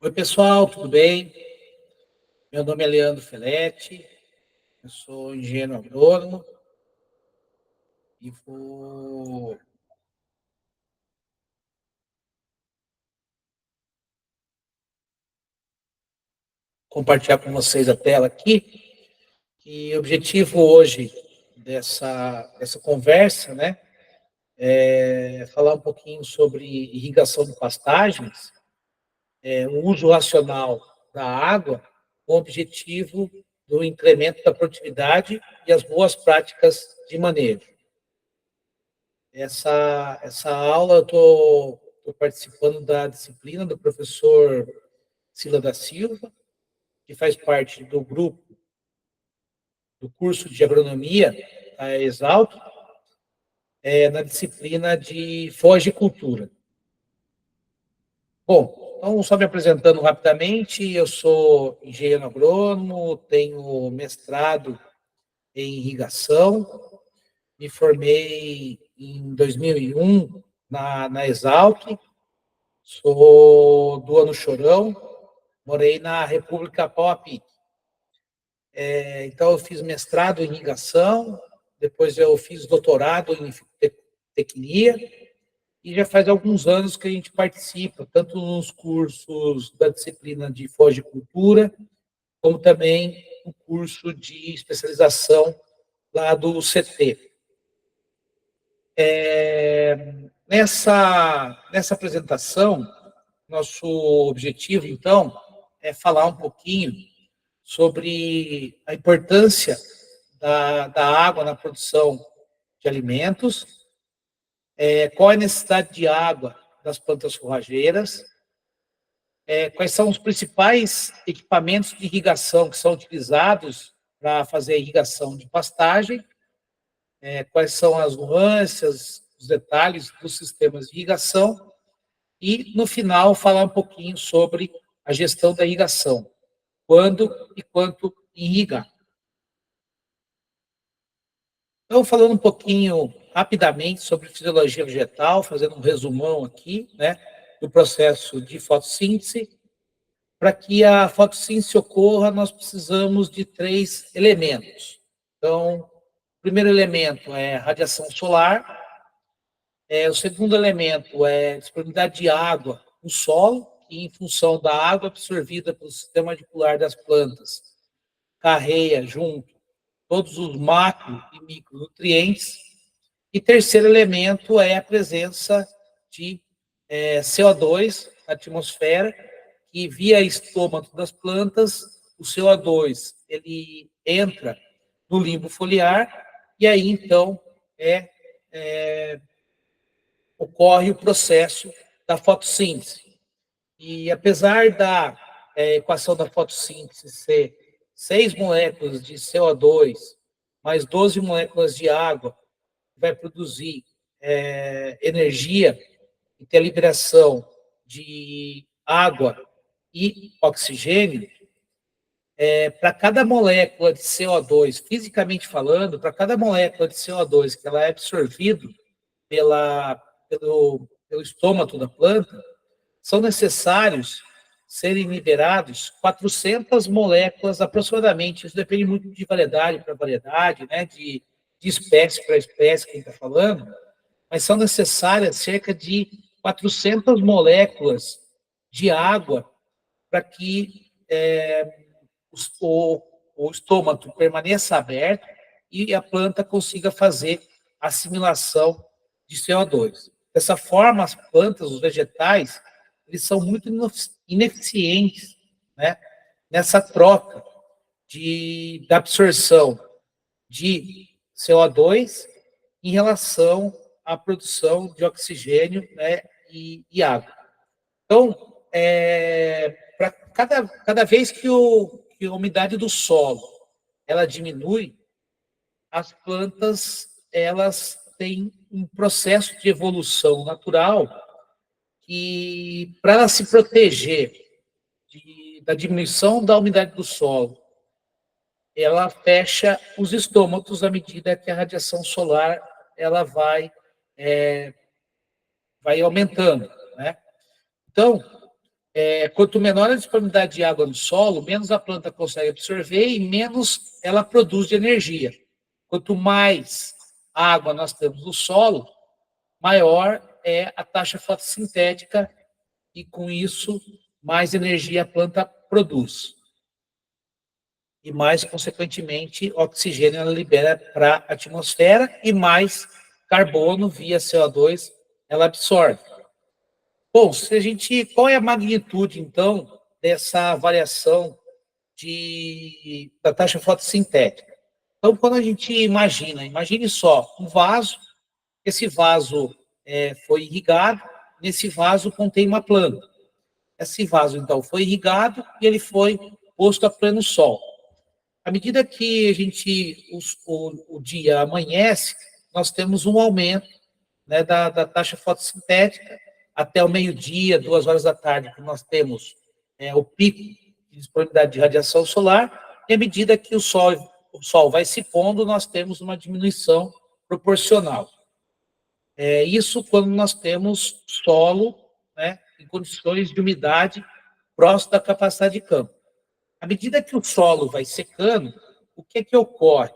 Oi, pessoal, tudo bem? Meu nome é Leandro Feletti, eu sou engenheiro agrônomo e vou compartilhar com vocês a tela aqui. E o objetivo hoje dessa conversa, né, é falar um pouquinho sobre irrigação de pastagens, o uso racional da água, com o objetivo do incremento da produtividade e as boas práticas de manejo. Essa aula eu estou participando da disciplina do professor Sila da Silva, que faz parte do grupo do curso de agronomia da Exalc, na disciplina de fojicultura. Bom, então, só me apresentando rapidamente, eu sou engenheiro agrônomo, tenho mestrado em irrigação, me formei em 2001 na Exalc, sou do Ano Chorão, morei na República Pau-a-Pique. Então, eu fiz mestrado em irrigação, depois eu fiz doutorado em tecnia, e já faz alguns anos que a gente participa, tanto nos cursos da disciplina de fojicultura, como também no curso de especialização lá do CT. Nessa apresentação, nosso objetivo, então, é falar um pouquinho sobre a importância da água na produção de alimentos, qual é a necessidade de água das plantas forrageiras, quais são os principais equipamentos de irrigação que são utilizados para fazer a irrigação de pastagem, quais são as nuances, os detalhes dos sistemas de irrigação, e, no final, falar um pouquinho sobre a gestão da irrigação, quando e quanto irrigar. Então, falando um pouquinho rapidamente sobre fisiologia vegetal, fazendo um resumão aqui, né, do processo de fotossíntese. Para que a fotossíntese ocorra, nós precisamos de 3 elementos. Então, o primeiro elemento é radiação solar, o segundo elemento é disponibilidade de água no solo, que, em função da água absorvida pelo sistema radicular das plantas, carrega junto todos os macro e micronutrientes. E terceiro elemento é a presença de CO2 na atmosfera, que via estômago das plantas, o CO2 ele entra no limbo foliar e aí então ocorre o processo da fotossíntese. E apesar da equação da fotossíntese ser 6 moléculas de CO2 mais 12 moléculas de água, vai produzir energia e ter a liberação de água e oxigênio, para cada molécula de CO2, fisicamente falando, para cada molécula de CO2 que ela é absorvida pelo estômago da planta, são necessários serem liberados 400 moléculas aproximadamente. Isso depende muito de variedade para variedade, né, de espécie para espécie que a gente está falando, mas são necessárias cerca de 400 moléculas de água para que o estômago permaneça aberto e a planta consiga fazer assimilação de CO2. Dessa forma, as plantas, os vegetais, eles são muito ineficientes, né, nessa troca da absorção de CO2 em relação à produção de oxigênio, né, e água. Então, para cada vez que a umidade do solo ela diminui, as plantas elas têm um processo de evolução natural que, para ela se proteger da diminuição da umidade do solo, ela fecha os estômatos à medida que a radiação solar ela vai aumentando, né? Então, quanto menor a disponibilidade de água no solo, menos a planta consegue absorver e menos ela produz de energia. Quanto mais água nós temos no solo, maior é a taxa fotossintética e, com isso, mais energia a planta produz. E mais, consequentemente, oxigênio ela libera para a atmosfera e mais carbono via CO2 ela absorve. Bom, se a gente, qual é a magnitude, então, dessa variação da taxa fotossintética? Então, quando a gente imagine só um vaso, esse vaso foi irrigado, nesse vaso contém uma planta. Esse vaso, então, foi irrigado e ele foi posto a pleno sol. À medida que o dia amanhece, nós temos um aumento, né, da taxa fotossintética até o meio-dia, 2 horas da tarde, que nós temos o pico de disponibilidade de radiação solar, e à medida que o sol vai se pondo, nós temos uma diminuição proporcional. Isso quando nós temos solo, né, em condições de umidade próximo da capacidade de campo. À medida que o solo vai secando, o que ocorre?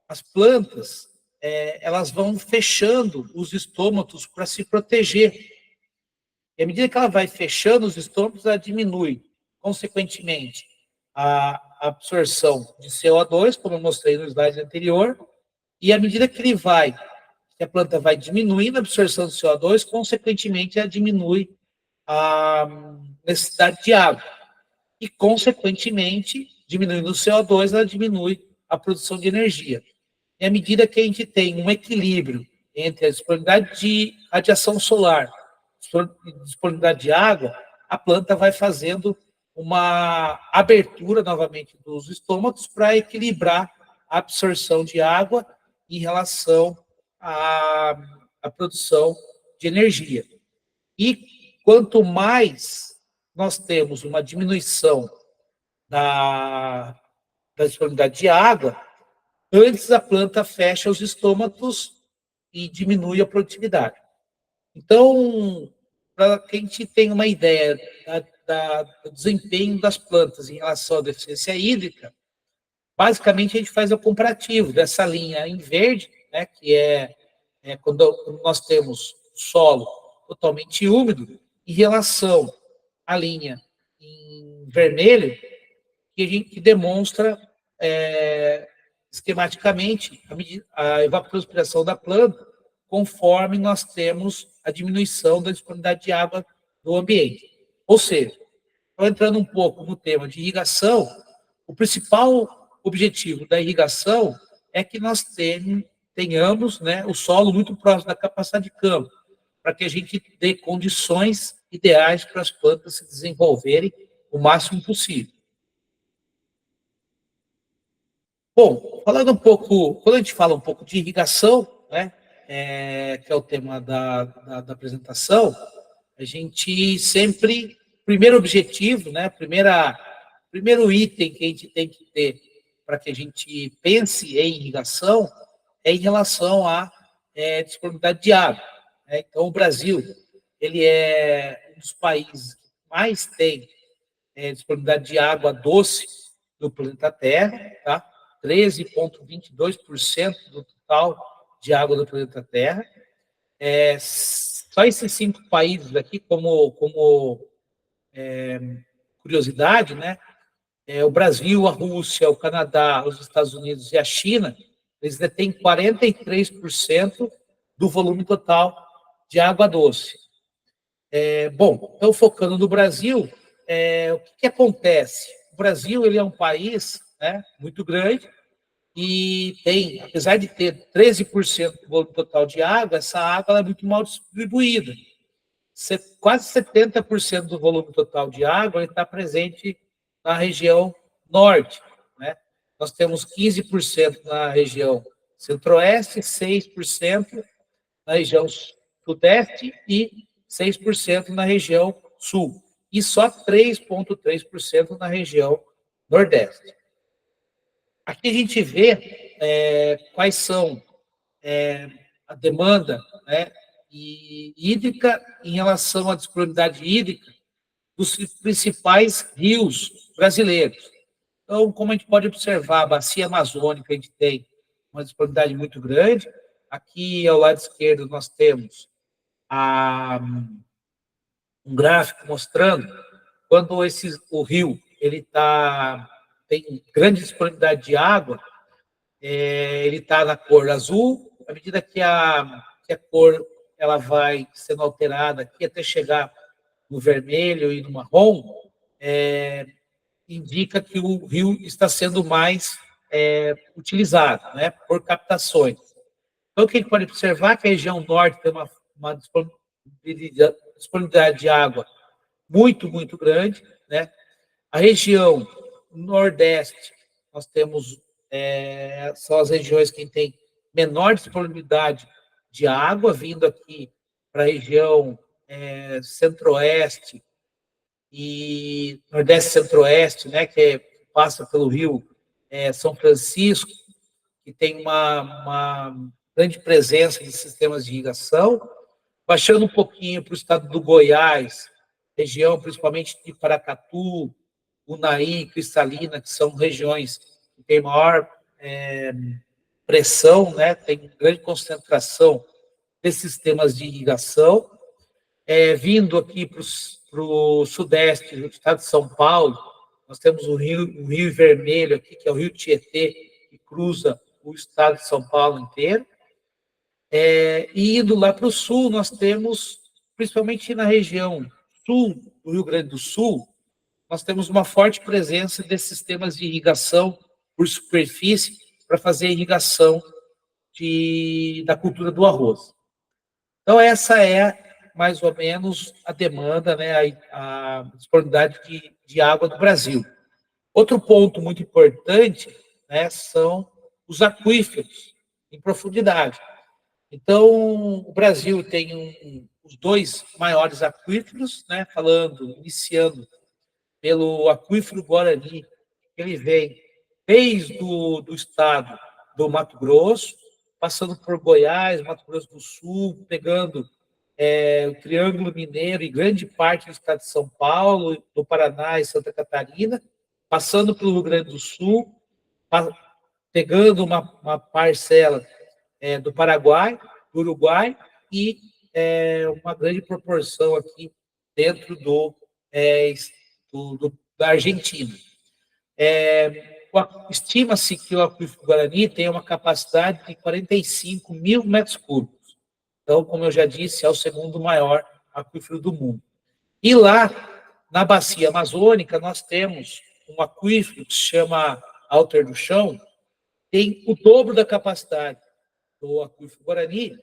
As plantas elas vão fechando os estômatos para se proteger. E à medida que ela vai fechando os estômatos, ela diminui, consequentemente, a absorção de CO2, como eu mostrei no slide anterior, e à medida que a planta vai diminuindo a absorção de CO2, consequentemente, ela diminui a necessidade de água. E, consequentemente, diminuindo o CO2, ela diminui a produção de energia. E à medida que a gente tem um equilíbrio entre a disponibilidade de radiação solar e disponibilidade de água, a planta vai fazendo uma abertura novamente dos estômagos para equilibrar a absorção de água em relação à produção de energia. E quanto mais nós temos uma diminuição da disponibilidade de água, antes a planta fecha os estômatos e diminui a produtividade. Então, para que a gente tenha uma ideia do desempenho das plantas em relação à deficiência hídrica, basicamente a gente faz o comparativo dessa linha em verde, né, que quando nós temos solo totalmente úmido, em relação à linha em vermelho, que demonstra esquematicamente a evapotranspiração da planta conforme nós temos a diminuição da disponibilidade de água do ambiente. Ou seja, entrando um pouco no tema de irrigação, o principal objetivo da irrigação é que nós tenhamos, né, o solo muito próximo da capacidade de campo, para que a gente dê condições ideais para as plantas se desenvolverem o máximo possível. Bom, falando um pouco, quando a gente fala um pouco de irrigação, né, que é o tema da apresentação, a gente sempre, primeiro objetivo, né, primeiro item que a gente tem que ter para que a gente pense em irrigação é em relação à disponibilidade de água. Né? Então, o Brasil, ele é um dos países que mais tem disponibilidade de água doce do planeta Terra, tá? 13,22% do total de água do planeta Terra. Só esses 5 países aqui, como curiosidade, né? O Brasil, a Rússia, o Canadá, os Estados Unidos e a China, eles detêm 43% do volume total de água doce. Bom, então, focando no Brasil, o que acontece? O Brasil ele é um país, né, muito grande, e tem, apesar de ter 13% do volume total de água, essa água ela é muito mal distribuída. Quase 70% do volume total de água está presente na região norte. Né? Nós temos 15% na região centro-oeste, 6% na região sudeste e 6% na região sul. E só 3,3% na região nordeste. Aqui a gente vê quais são a demanda, né, hídrica em relação à disponibilidade hídrica dos principais rios brasileiros. Então, como a gente pode observar, a bacia amazônica, a gente tem uma disponibilidade muito grande. Aqui, ao lado esquerdo, nós temos um gráfico mostrando quando o rio tem grande disponibilidade de água, ele está na cor azul. À medida que a cor ela vai sendo alterada aqui até chegar no vermelho e no marrom, indica que o rio está sendo mais utilizado, né, por captações. Então, o que a gente pode observar é que a região norte tem uma disponibilidade de água muito, muito grande, né? A região nordeste, nós temos, são as regiões que tem menor disponibilidade de água, vindo aqui para a região centro-oeste e nordeste centro-oeste, né, que passa pelo rio São Francisco, que tem uma grande presença de sistemas de irrigação. Baixando um pouquinho para o estado do Goiás, região principalmente de Paracatu, Unaí, Cristalina, que são regiões que têm maior pressão, né, tem grande concentração desses sistemas de irrigação. Vindo aqui para o sudeste do estado de São Paulo, nós temos o Rio Vermelho aqui, que é o Rio Tietê, que cruza o estado de São Paulo inteiro. E indo lá para o sul, nós temos, principalmente na região sul do Rio Grande do Sul, nós temos uma forte presença desses sistemas de irrigação por superfície para fazer a irrigação da cultura do arroz. Então, essa é mais ou menos a demanda, né, a disponibilidade de água do Brasil. Outro ponto muito importante, né, são os aquíferos em profundidade. Então, o Brasil tem os dois maiores aquíferos, né, iniciando pelo aquífero Guarani, ele vem desde do estado do Mato Grosso, passando por Goiás, Mato Grosso do Sul, pegando o Triângulo Mineiro e grande parte do estado de São Paulo, do Paraná e Santa Catarina, passando pelo Rio Grande do Sul, pegando uma parcela do Paraguai, do Uruguai e uma grande proporção aqui dentro da Argentina. Estima-se que o aquífero Guarani tem uma capacidade de 45 mil metros cúbicos. Então, como eu já disse, é o segundo maior aquífero do mundo. E lá, na bacia amazônica, nós temos um aquífero que se chama Alter do Chão, tem o dobro da capacidade do aquífero Guarani,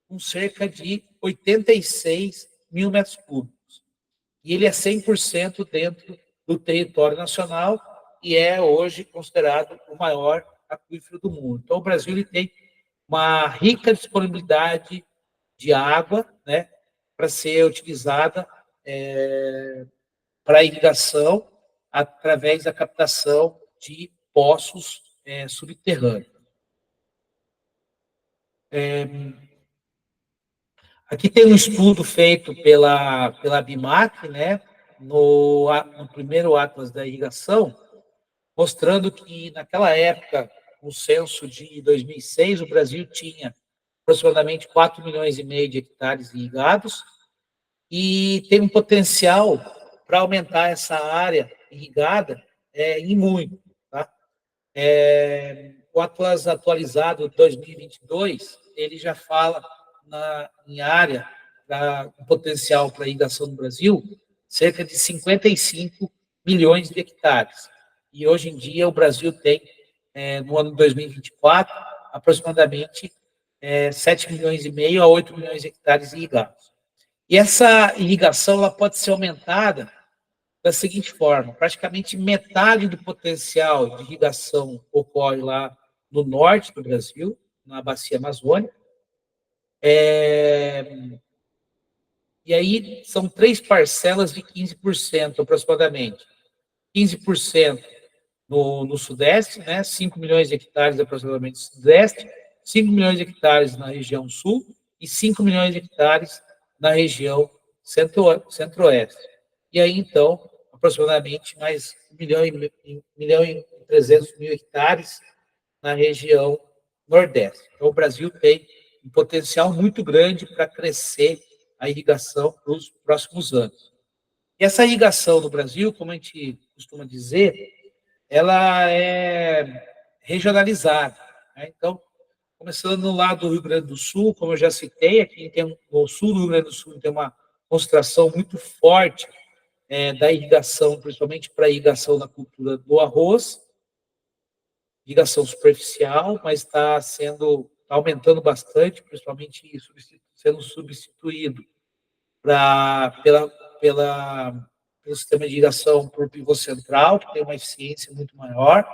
com cerca de 86 mil metros cúbicos. E ele é 100% dentro do território nacional e é hoje considerado o maior aquífero do mundo. Então, o Brasil ele tem uma rica disponibilidade de água, né, para ser utilizada para irrigação através da captação de poços subterrâneos. Aqui tem um estudo feito pela BIMAC, né, no primeiro Atlas da Irrigação, mostrando que, naquela época, no censo de 2006, o Brasil tinha aproximadamente 4 milhões e meio de hectares irrigados e tem um potencial para aumentar essa área irrigada em muito. Tá? O Atlas atualizado de 2022, ele já fala em área, um potencial para irrigação no Brasil, cerca de 55 milhões de hectares. E hoje em dia o Brasil tem, no ano de 2024, aproximadamente 7 milhões e meio a 8 milhões de hectares irrigados. E essa irrigação ela pode ser aumentada da seguinte forma: praticamente metade do potencial de irrigação ocorre lá no norte do Brasil, na bacia amazônica. E aí são 3 parcelas de 15% aproximadamente. 15% no sudeste, né, 5 milhões de hectares aproximadamente no sudeste, 5 milhões de hectares na região sul e 5 milhões de hectares na região centro-oeste. e aí, então, aproximadamente mais 1.300.000 hectares na região Nordeste. Então, o Brasil tem um potencial muito grande para crescer a irrigação para os próximos anos. E essa irrigação no Brasil, como a gente costuma dizer, ela é regionalizada, né? Então, começando no lado do Rio Grande do Sul, como eu já citei, aqui tem, no sul do Rio Grande do Sul tem uma concentração muito forte da irrigação, principalmente para a irrigação na cultura do arroz, irrigação superficial, mas está aumentando bastante, principalmente sendo substituído pelo sistema de irrigação por pivô central, que tem uma eficiência muito maior.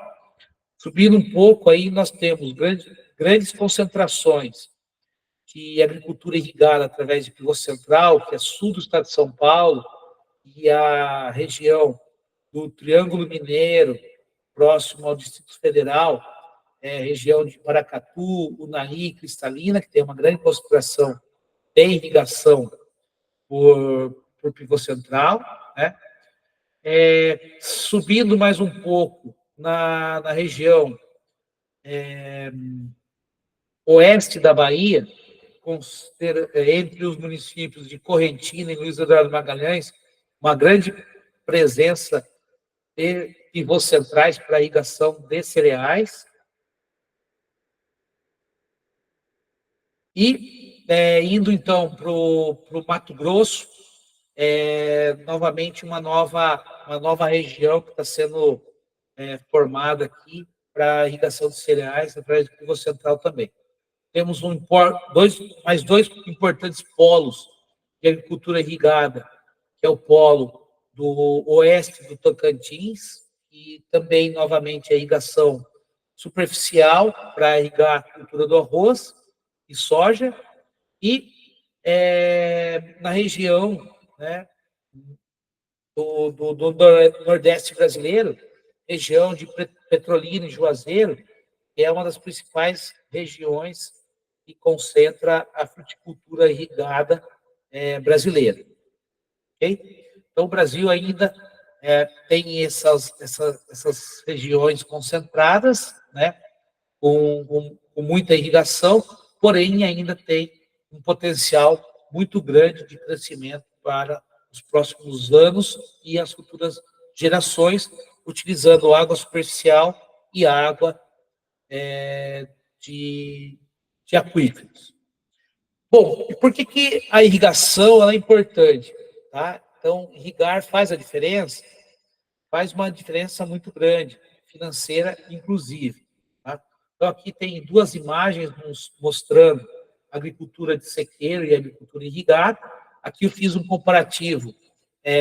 Subindo um pouco, aí nós temos grandes concentrações de agricultura irrigada através de pivô central, que é sul do estado de São Paulo, e a região do Triângulo Mineiro, próximo ao Distrito Federal, região de Paracatu, Unai, Cristalina, que tem uma grande concentração de irrigação por pivô central, né? Subindo mais um pouco na região oeste da Bahia, entre os municípios de Correntina e Luiz Eduardo Magalhães, uma grande presença de pivôs centrais para irrigação de cereais. E, indo, então, para o Mato Grosso, novamente uma nova região que está sendo formada aqui para irrigação de cereais, através do pivô central também. Temos mais dois importantes polos de agricultura irrigada, que é o polo do oeste do Tocantins, e também, novamente, a irrigação superficial para irrigar a cultura do arroz e soja, e na região, né, do Nordeste brasileiro, região de Petrolina e Juazeiro, que é uma das principais regiões que concentra a fruticultura irrigada brasileira. Okay? Então, o Brasil ainda tem essas regiões concentradas, né, com muita irrigação, porém ainda tem um potencial muito grande de crescimento para os próximos anos e as futuras gerações, utilizando água superficial e água de aquíferos. Bom, e por que a irrigação é importante? Tá? Então, irrigar faz a diferença? Faz uma diferença muito grande, financeira inclusive. Tá? Então, aqui tem duas imagens mostrando agricultura de sequeiro e agricultura irrigada. Aqui eu fiz um comparativo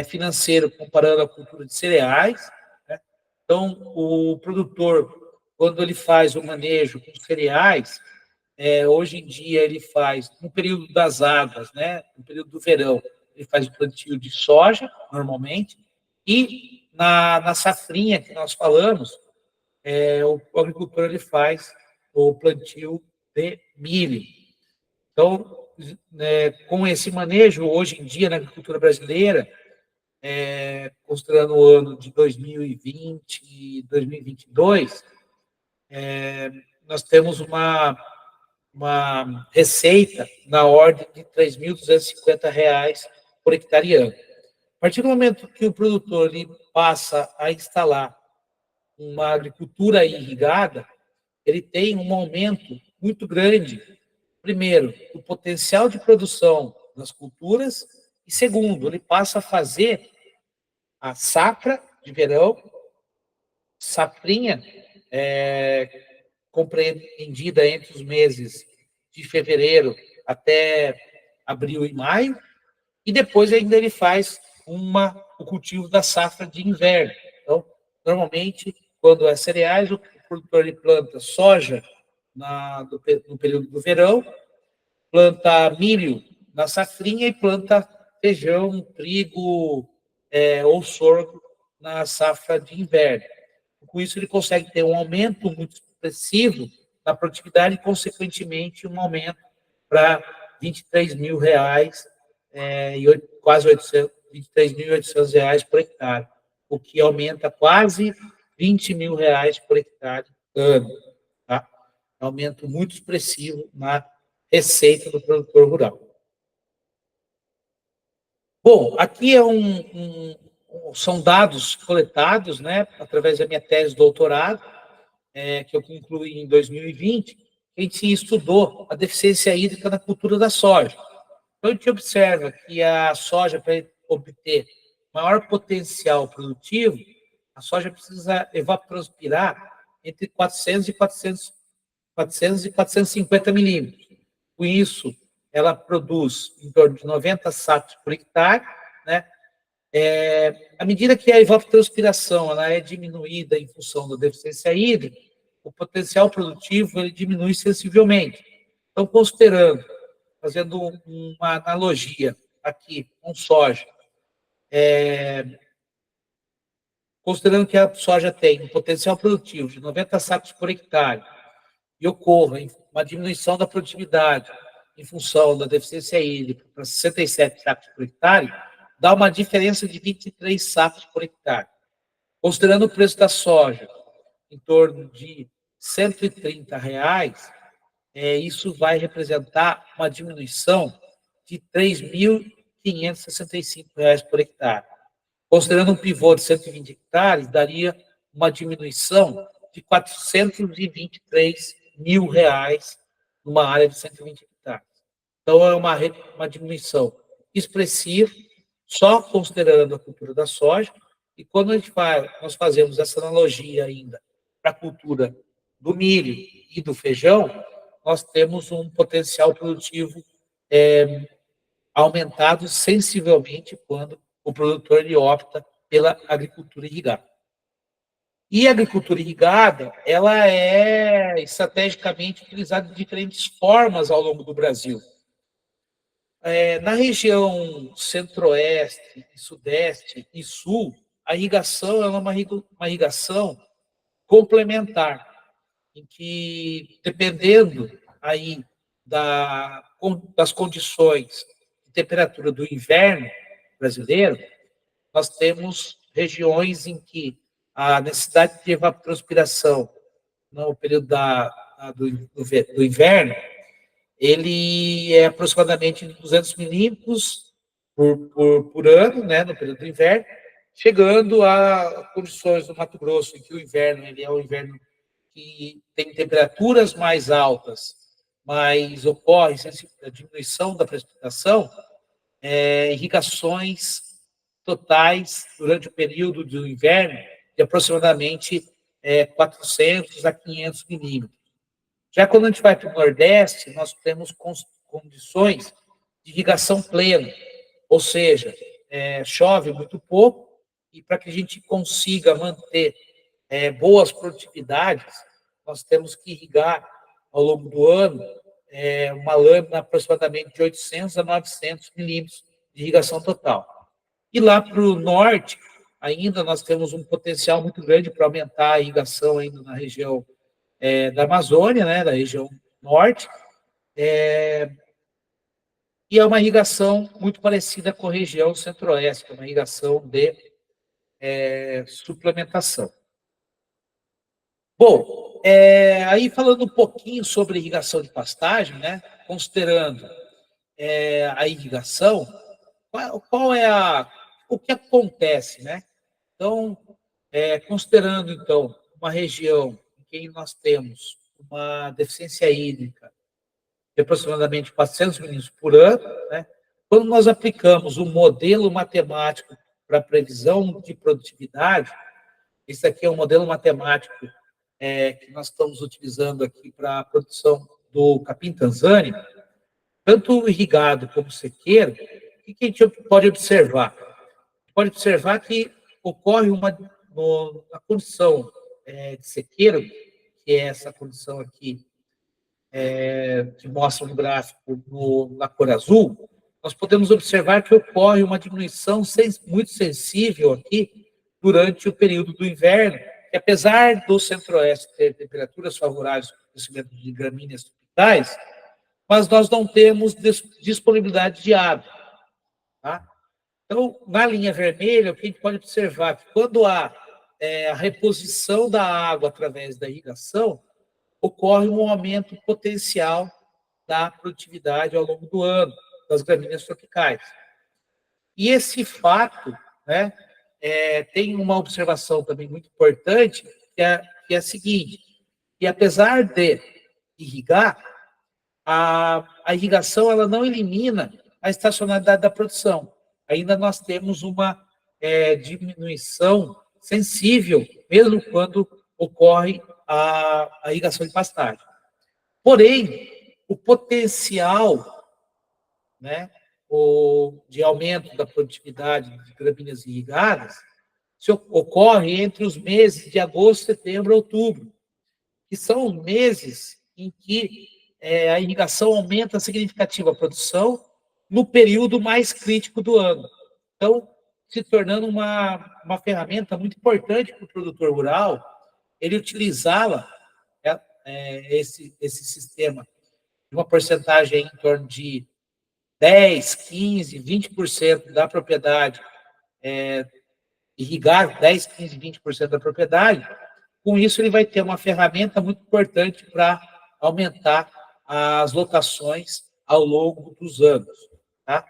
financeiro comparando a cultura de cereais. Né? Então, o produtor, quando ele faz o manejo com cereais, hoje em dia ele faz, no período das águas, né, no período do verão, ele faz o plantio de soja, normalmente, e na safrinha que nós falamos, o agricultor ele faz o plantio de milho. Então, com esse manejo, hoje em dia, na agricultura brasileira, considerando o ano de 2020 e 2022, nós temos uma receita na ordem de R$ 3.250 por hectare ano. A partir do momento que o produtor ele passa a instalar uma agricultura irrigada, ele tem um aumento muito grande, primeiro, do potencial de produção das culturas, e segundo, ele passa a fazer a safra de verão, safrinha, compreendida entre os meses de fevereiro até abril e maio, e depois ainda ele faz o cultivo da safra de inverno. Então, normalmente, quando é cereais, o produtor ele planta soja no período do verão, planta milho na safrinha e planta feijão, trigo ou sorgo na safra de inverno. Com isso, ele consegue ter um aumento muito expressivo na produtividade e, consequentemente, um aumento para R$ 23.000 e quase R$ 23.800 por hectare, o que aumenta quase R$ 20.000 por hectare ano. Tá? Aumento muito expressivo na receita do produtor rural. Bom, aqui são dados coletados, né, através da minha tese de doutorado, que eu concluí em 2020, a gente estudou a deficiência hídrica na cultura da soja. Então, a gente observa que a soja, para obter maior potencial produtivo, a soja precisa evapotranspirar entre 400 e 450 milímetros. Com isso, ela produz em torno de 90 sacos por hectare, né? À medida que a evapotranspiração ela é diminuída em função da deficiência hídrica, o potencial produtivo ele diminui sensivelmente. Então, fazendo uma analogia aqui com soja, considerando que a soja tem um potencial produtivo de 90 sacos por hectare e ocorra uma diminuição da produtividade em função da deficiência hídrica para 67 sacos por hectare, dá uma diferença de 23 sacos por hectare. Considerando o preço da soja em torno de R$ 130, isso vai representar uma diminuição de R$ 3.565 por hectare. Considerando um pivô de 120 hectares, daria uma diminuição de R$ 423.000 numa área de 120 hectares. Então, é uma diminuição expressiva, só considerando a cultura da soja, e quando nós fazemos essa analogia ainda para a cultura do milho e do feijão, nós temos um potencial produtivo aumentado sensivelmente quando o produtor ele opta pela agricultura irrigada. E a agricultura irrigada, ela é estrategicamente utilizada de diferentes formas ao longo do Brasil. Na região centro-oeste, sudeste e sul, a irrigação é uma irrigação complementar, em que, dependendo aí das condições de temperatura do inverno brasileiro, nós temos regiões em que a necessidade de evapotranspiração no período do inverno, ele é aproximadamente 200 milímetros por ano, né, no período do inverno, chegando a condições do Mato Grosso, em que o inverno ele é um inverno que tem temperaturas mais altas, mas ocorre a diminuição da precipitação, irrigações totais durante o período do inverno de aproximadamente 400 a 500 milímetros. Já quando a gente vai para o Nordeste, nós temos condições de irrigação plena, ou seja, chove muito pouco, e para que a gente consiga manter boas produtividades, nós temos que irrigar ao longo do ano uma lâmina aproximadamente de 800 a 900 milímetros de irrigação total. E lá para o norte, ainda nós temos um potencial muito grande para aumentar a irrigação ainda na região da Amazônia, né, da região norte, e é uma irrigação muito parecida com a região centro-oeste, que é uma irrigação de suplementação. Bom, aí falando um pouquinho sobre irrigação de pastagem, né, considerando a irrigação, o que acontece, né? Então, considerando, então, uma região em que nós temos uma deficiência hídrica de aproximadamente 400 milímetros por ano, né? Quando nós aplicamos um modelo matemático para previsão de produtividade, esse aqui é um modelo matemático que nós estamos utilizando aqui para a produção do capim Tanzânia, tanto irrigado como sequeiro, o que a gente pode observar? Pode observar que ocorre na condição de sequeiro, que é essa condição aqui, que mostra no gráfico na cor azul, nós podemos observar que ocorre uma diminuição muito sensível aqui durante o período do inverno, que apesar do centro-oeste ter temperaturas favoráveis para o crescimento de gramíneas tropicais, mas nós não temos disponibilidade de água. Tá? Então, na linha vermelha, o que a gente pode observar é que quando há a reposição da água através da irrigação, ocorre um aumento potencial da produtividade ao longo do ano, das gramíneas tropicais. E esse fato, né, tem uma observação também muito importante, que é a seguinte, que apesar de irrigar, a irrigação ela não elimina a estacionalidade da produção. Ainda nós temos uma diminuição sensível, mesmo quando ocorre a irrigação de pastagem. Porém, o potencial, né, de aumento da produtividade de gramíneas irrigadas ocorre entre os meses de agosto, setembro e outubro, que são os meses em que a irrigação aumenta significativa a produção no período mais crítico do ano. Então, se tornando uma ferramenta muito importante para o produtor rural, ele utilizá-la, esse sistema, de uma porcentagem em torno de 10, 15, 20% da propriedade, irrigar 10, 15, 20% da propriedade, com isso ele vai ter uma ferramenta muito importante para aumentar as lotações ao longo dos anos. Tá?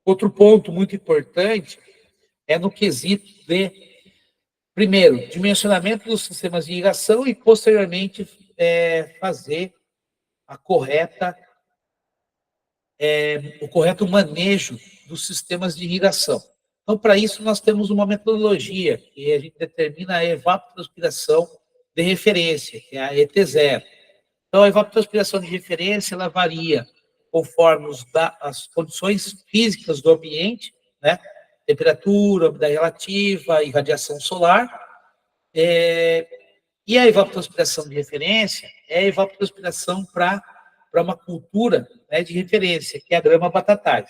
Outro ponto muito importante é no quesito de, primeiro, dimensionamento dos sistemas de irrigação e, posteriormente, fazer o correto manejo dos sistemas de irrigação. Então, para isso, nós temos uma metodologia que a gente determina a evapotranspiração de referência, que é a ET0. Então, a evapotranspiração de referência, ela varia conforme as condições físicas do ambiente, né? Temperatura, umidade relativa, irradiação solar. E a evapotranspiração de referência é a evapotranspiração para uma cultura, né, de referência, que é a grama batatais.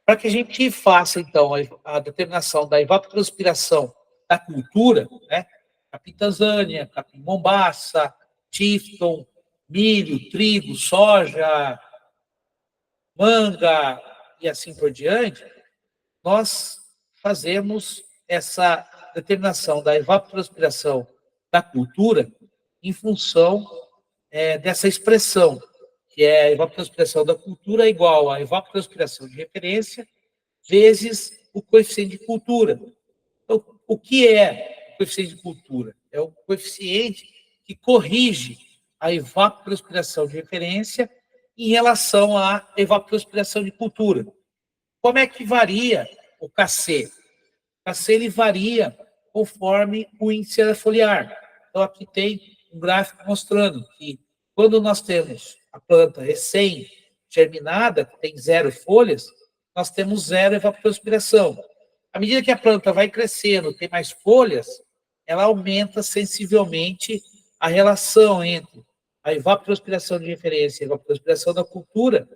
Para que a gente faça, então, a determinação da evapotranspiração da cultura, né, capim Tanzânia, capim Mombaça, Tifton, milho, trigo, soja, manga e assim por diante, nós fazemos essa determinação da evapotranspiração da cultura em função dessa expressão, que é a evapotranspiração da cultura igual a evapotranspiração de referência vezes o coeficiente de cultura. Então, o que é o coeficiente de cultura? É o coeficiente que corrige a evapotranspiração de referência em relação à evapotranspiração de cultura. Como é que varia o KC? O KC ele varia conforme o índice foliar. Então, aqui tem um gráfico mostrando que quando nós temos a planta recém-germinada, que tem 0 folhas, nós temos 0 evapotranspiração. À medida que a planta vai crescendo, tem mais folhas, ela aumenta sensivelmente a relação entre a evapotranspiração de referência e a evapotranspiração da cultura,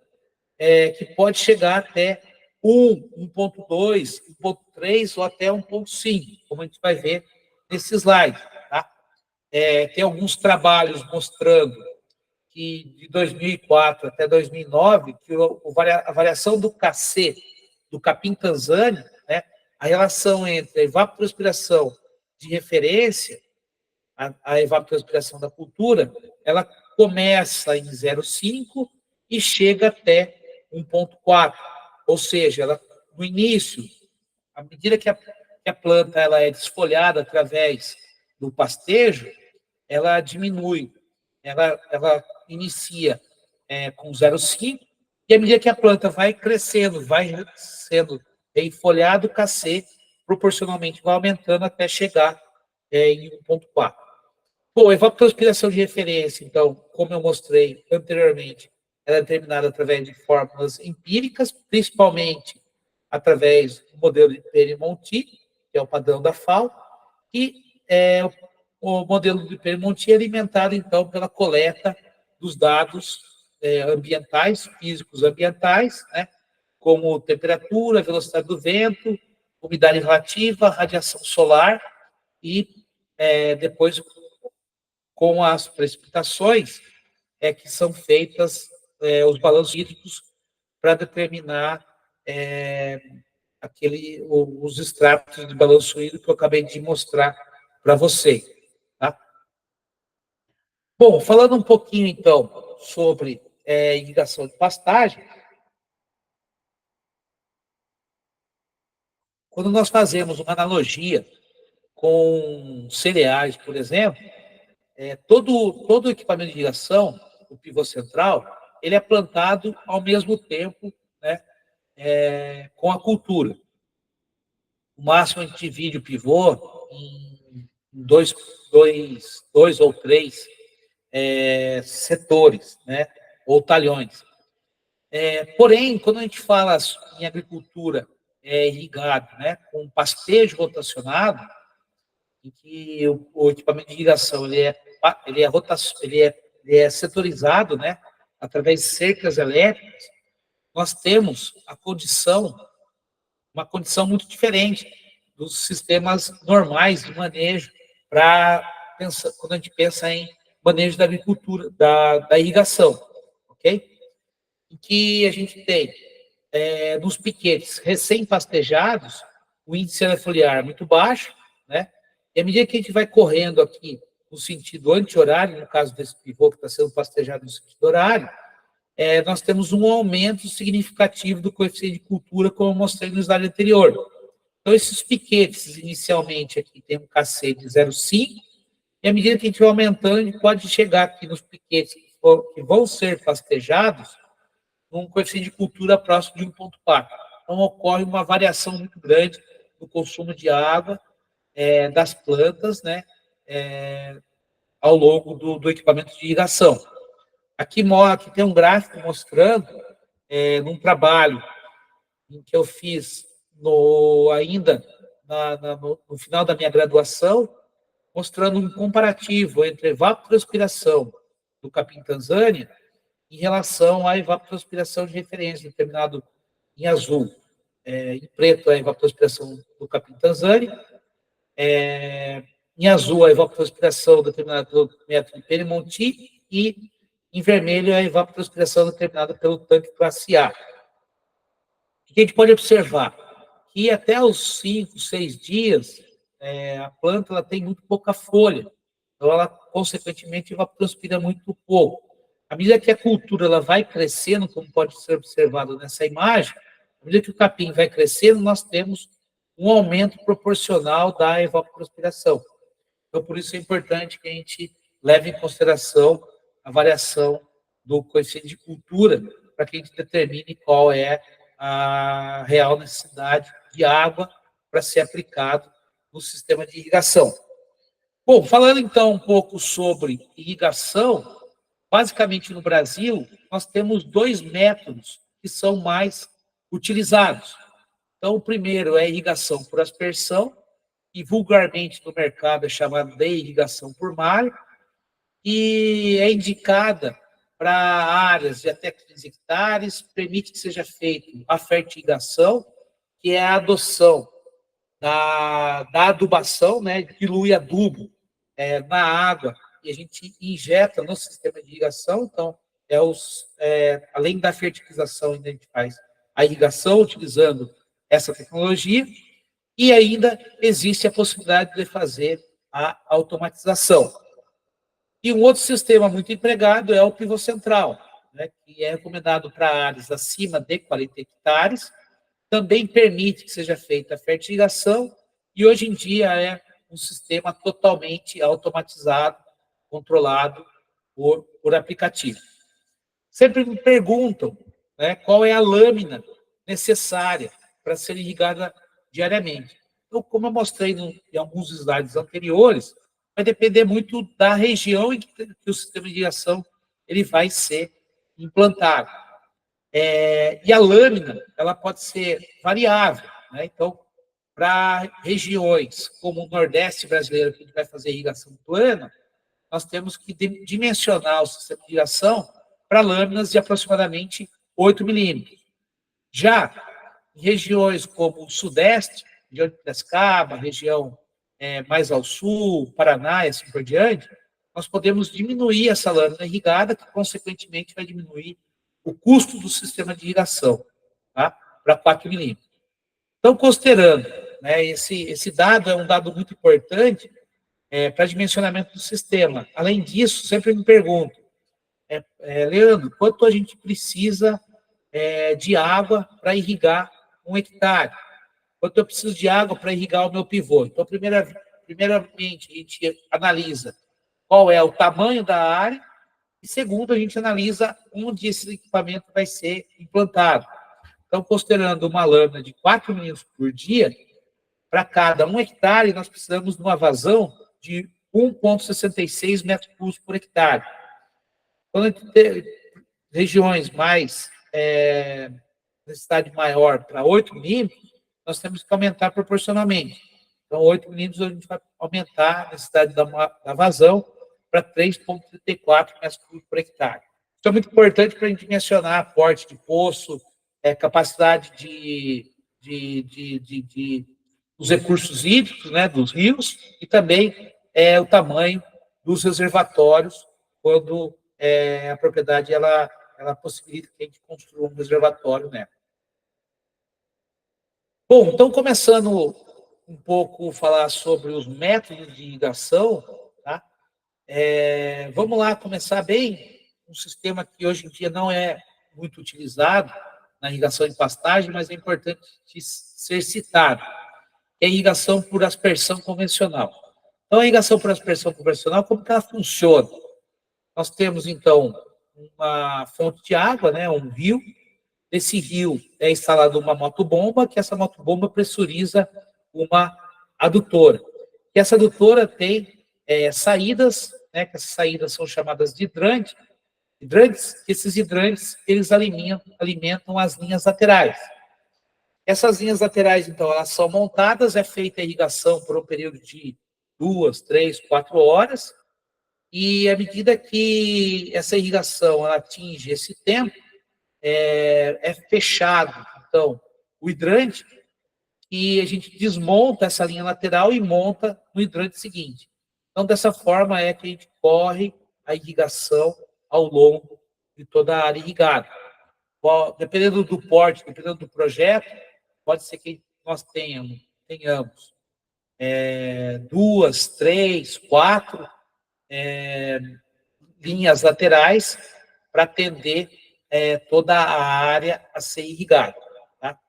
que pode chegar até 1,2, 1,3 ou até 1,5, como a gente vai ver nesse slide. Tá? Tem alguns trabalhos mostrando que de 2004 até 2009, que a variação do KC, do capim Tanzânia, né, a relação entre a evapotranspiração de referência, a evapotranspiração da cultura, ela começa em 0,5 e chega até 1,4. Ou seja, ela, no início, à medida que a planta ela é desfolhada através do pastejo, ela diminui. Ela inicia com 0,5, e à medida que a planta vai crescendo, vai sendo enfolhado, o KC proporcionalmente vai aumentando até chegar em 1,4. Bom, a evapotranspiração de referência, então, como eu mostrei anteriormente, ela é determinada através de fórmulas empíricas, principalmente através do modelo de Perry-Monty, que é o padrão da FAO, e o modelo de Perry-Monty é alimentado, então, pela coleta dos dados ambientais, físicos ambientais, né, como temperatura, velocidade do vento, umidade relativa, radiação solar, e depois, com as precipitações, que são feitas os balanços hídricos para determinar os extratos de balanço hídrico que eu acabei de mostrar para você. Tá? Bom, falando um pouquinho, então, sobre irrigação de pastagem, quando nós fazemos uma analogia com cereais, por exemplo, todo equipamento de irrigação, o pivô central, ele é plantado ao mesmo tempo, né, com a cultura. O máximo a gente divide o pivô em dois ou três setores, né, ou talhões. Porém, quando a gente fala em agricultura irrigada, né, com pastejo rotacionado, em que o equipamento de irrigação ele é setorizado, né, através de cercas elétricas, nós temos uma condição muito diferente dos sistemas normais de manejo quando a gente pensa em manejo da agricultura, da irrigação, ok? Em que a gente tem, nos piquetes recém-pastejados, o índice anafoliar muito baixo, né? E à medida que a gente vai correndo aqui no sentido anti-horário, no caso desse pivô que está sendo pastejado no sentido horário, nós temos um aumento significativo do coeficiente de cultura, como eu mostrei no slide anterior. Então, esses piquetes, inicialmente, aqui tem um KC de 0,5, e à medida que a gente vai aumentando, a gente pode chegar aqui nos piquetes que vão ser pastejados, num coeficiente de cultura próximo de 1,4. Então, ocorre uma variação muito grande no consumo de água das plantas, né, ao longo do equipamento de irrigação. Aqui tem um gráfico mostrando, num trabalho em que eu fiz ainda no final da minha graduação, mostrando um comparativo entre evapotranspiração do capim Tanzânia em relação à evapotranspiração de referência, determinado em azul. Em preto, a evapotranspiração do capim Tanzânia. Em azul, a evapotranspiração determinada pelo método Penimonti e em vermelho, a evapotranspiração determinada pelo tanque classe A. O que a gente pode observar? Que até os 5, 6 dias, a planta ela tem muito pouca folha. Então, ela, consequentemente, evapotranspira muito pouco. À medida que a cultura ela vai crescendo, como pode ser observado nessa imagem, à medida que o capim vai crescendo, nós temos um aumento proporcional da evapotranspiração. Então, por isso é importante que a gente leve em consideração a variação do coeficiente de cultura para que a gente determine qual é a real necessidade de água para ser aplicado no sistema de irrigação. Bom, falando então um pouco sobre irrigação, basicamente no Brasil, nós temos dois métodos que são mais utilizados. Então, o primeiro é a irrigação por aspersão, que vulgarmente no mercado é chamada de irrigação por malha, e é indicada para áreas de até 15 hectares, permite que seja feita a fertilização, que é a adoção da adubação, né, dilui adubo na água, e a gente injeta no sistema de irrigação. Então, além da fertilização, a gente faz a irrigação utilizando essa tecnologia, e ainda existe a possibilidade de fazer a automatização. E um outro sistema muito empregado é o pivô central, né, que é recomendado para áreas acima de 40 hectares, também permite que seja feita a fertilização, e hoje em dia é um sistema totalmente automatizado, controlado por aplicativo. Sempre me perguntam, né, qual é a lâmina necessária para ser irrigada diariamente. Então, como eu mostrei em alguns slides anteriores, vai depender muito da região em que o sistema de irrigação ele vai ser implantado. E a lâmina ela pode ser variável, né? Então, para regiões como o Nordeste brasileiro, que a gente vai fazer irrigação plana, nós temos que dimensionar o sistema de irrigação para lâminas de aproximadamente 8 milímetros. Já em regiões como o Sudeste, região de Piracicaba, região mais ao sul, Paraná e assim por diante, nós podemos diminuir essa lâmina irrigada, que consequentemente vai diminuir o custo do sistema de irrigação, tá? Para 4 milímetros. Então, considerando, né, esse dado é um dado muito importante para dimensionamento do sistema. Além disso, sempre me pergunto, Leandro, quanto a gente precisa de água para irrigar 1 hectare? Quanto eu preciso de água para irrigar o meu pivô? Então, primeiramente, a gente analisa qual é o tamanho da área e, segundo, a gente analisa onde esse equipamento vai ser implantado. Então, considerando uma lâmina de 4 milímetros por dia, para cada 1 hectare, nós precisamos de uma vazão de 1,66 metros cúbicos por hectare. Quando a gente tem regiões mais, necessidade maior para 8 milímetros, nós temos que aumentar proporcionalmente. Então, 8 milímetros, a gente vai aumentar a necessidade da vazão para 3,34 metros cúbicos por hectare. Isso é muito importante para a gente mencionar aporte de poço, capacidade dos recursos hídricos, né, dos rios, e também o tamanho dos reservatórios, quando a propriedade ela possibilita que a gente construa um reservatório, né? Bom, então, começando um pouco a falar sobre os métodos de irrigação, tá? Vamos lá começar bem um sistema que hoje em dia não é muito utilizado na irrigação em pastagem, mas é importante ser citado, que é a irrigação por aspersão convencional. Então, a irrigação por aspersão convencional, como que ela funciona? Nós temos, então, uma fonte de água, né, um rio. Nesse rio é instalada uma motobomba, que essa motobomba pressuriza uma adutora. E essa adutora tem saídas, né, que essas saídas são chamadas de hidrantes. Esses hidrantes, eles alimentam as linhas laterais. Essas linhas laterais, então, elas são montadas, é feita a irrigação por um período de 2, 3, 4 horas, e à medida que essa irrigação ela atinge esse tempo, é fechado, então, o hidrante, e a gente desmonta essa linha lateral e monta no hidrante seguinte. Então, dessa forma é que a gente corre a irrigação ao longo de toda a área irrigada. Dependendo do porte, dependendo do projeto, pode ser que nós tenhamos 2, 3, 4 linhas laterais para atender toda a área a ser irrigada. Tá?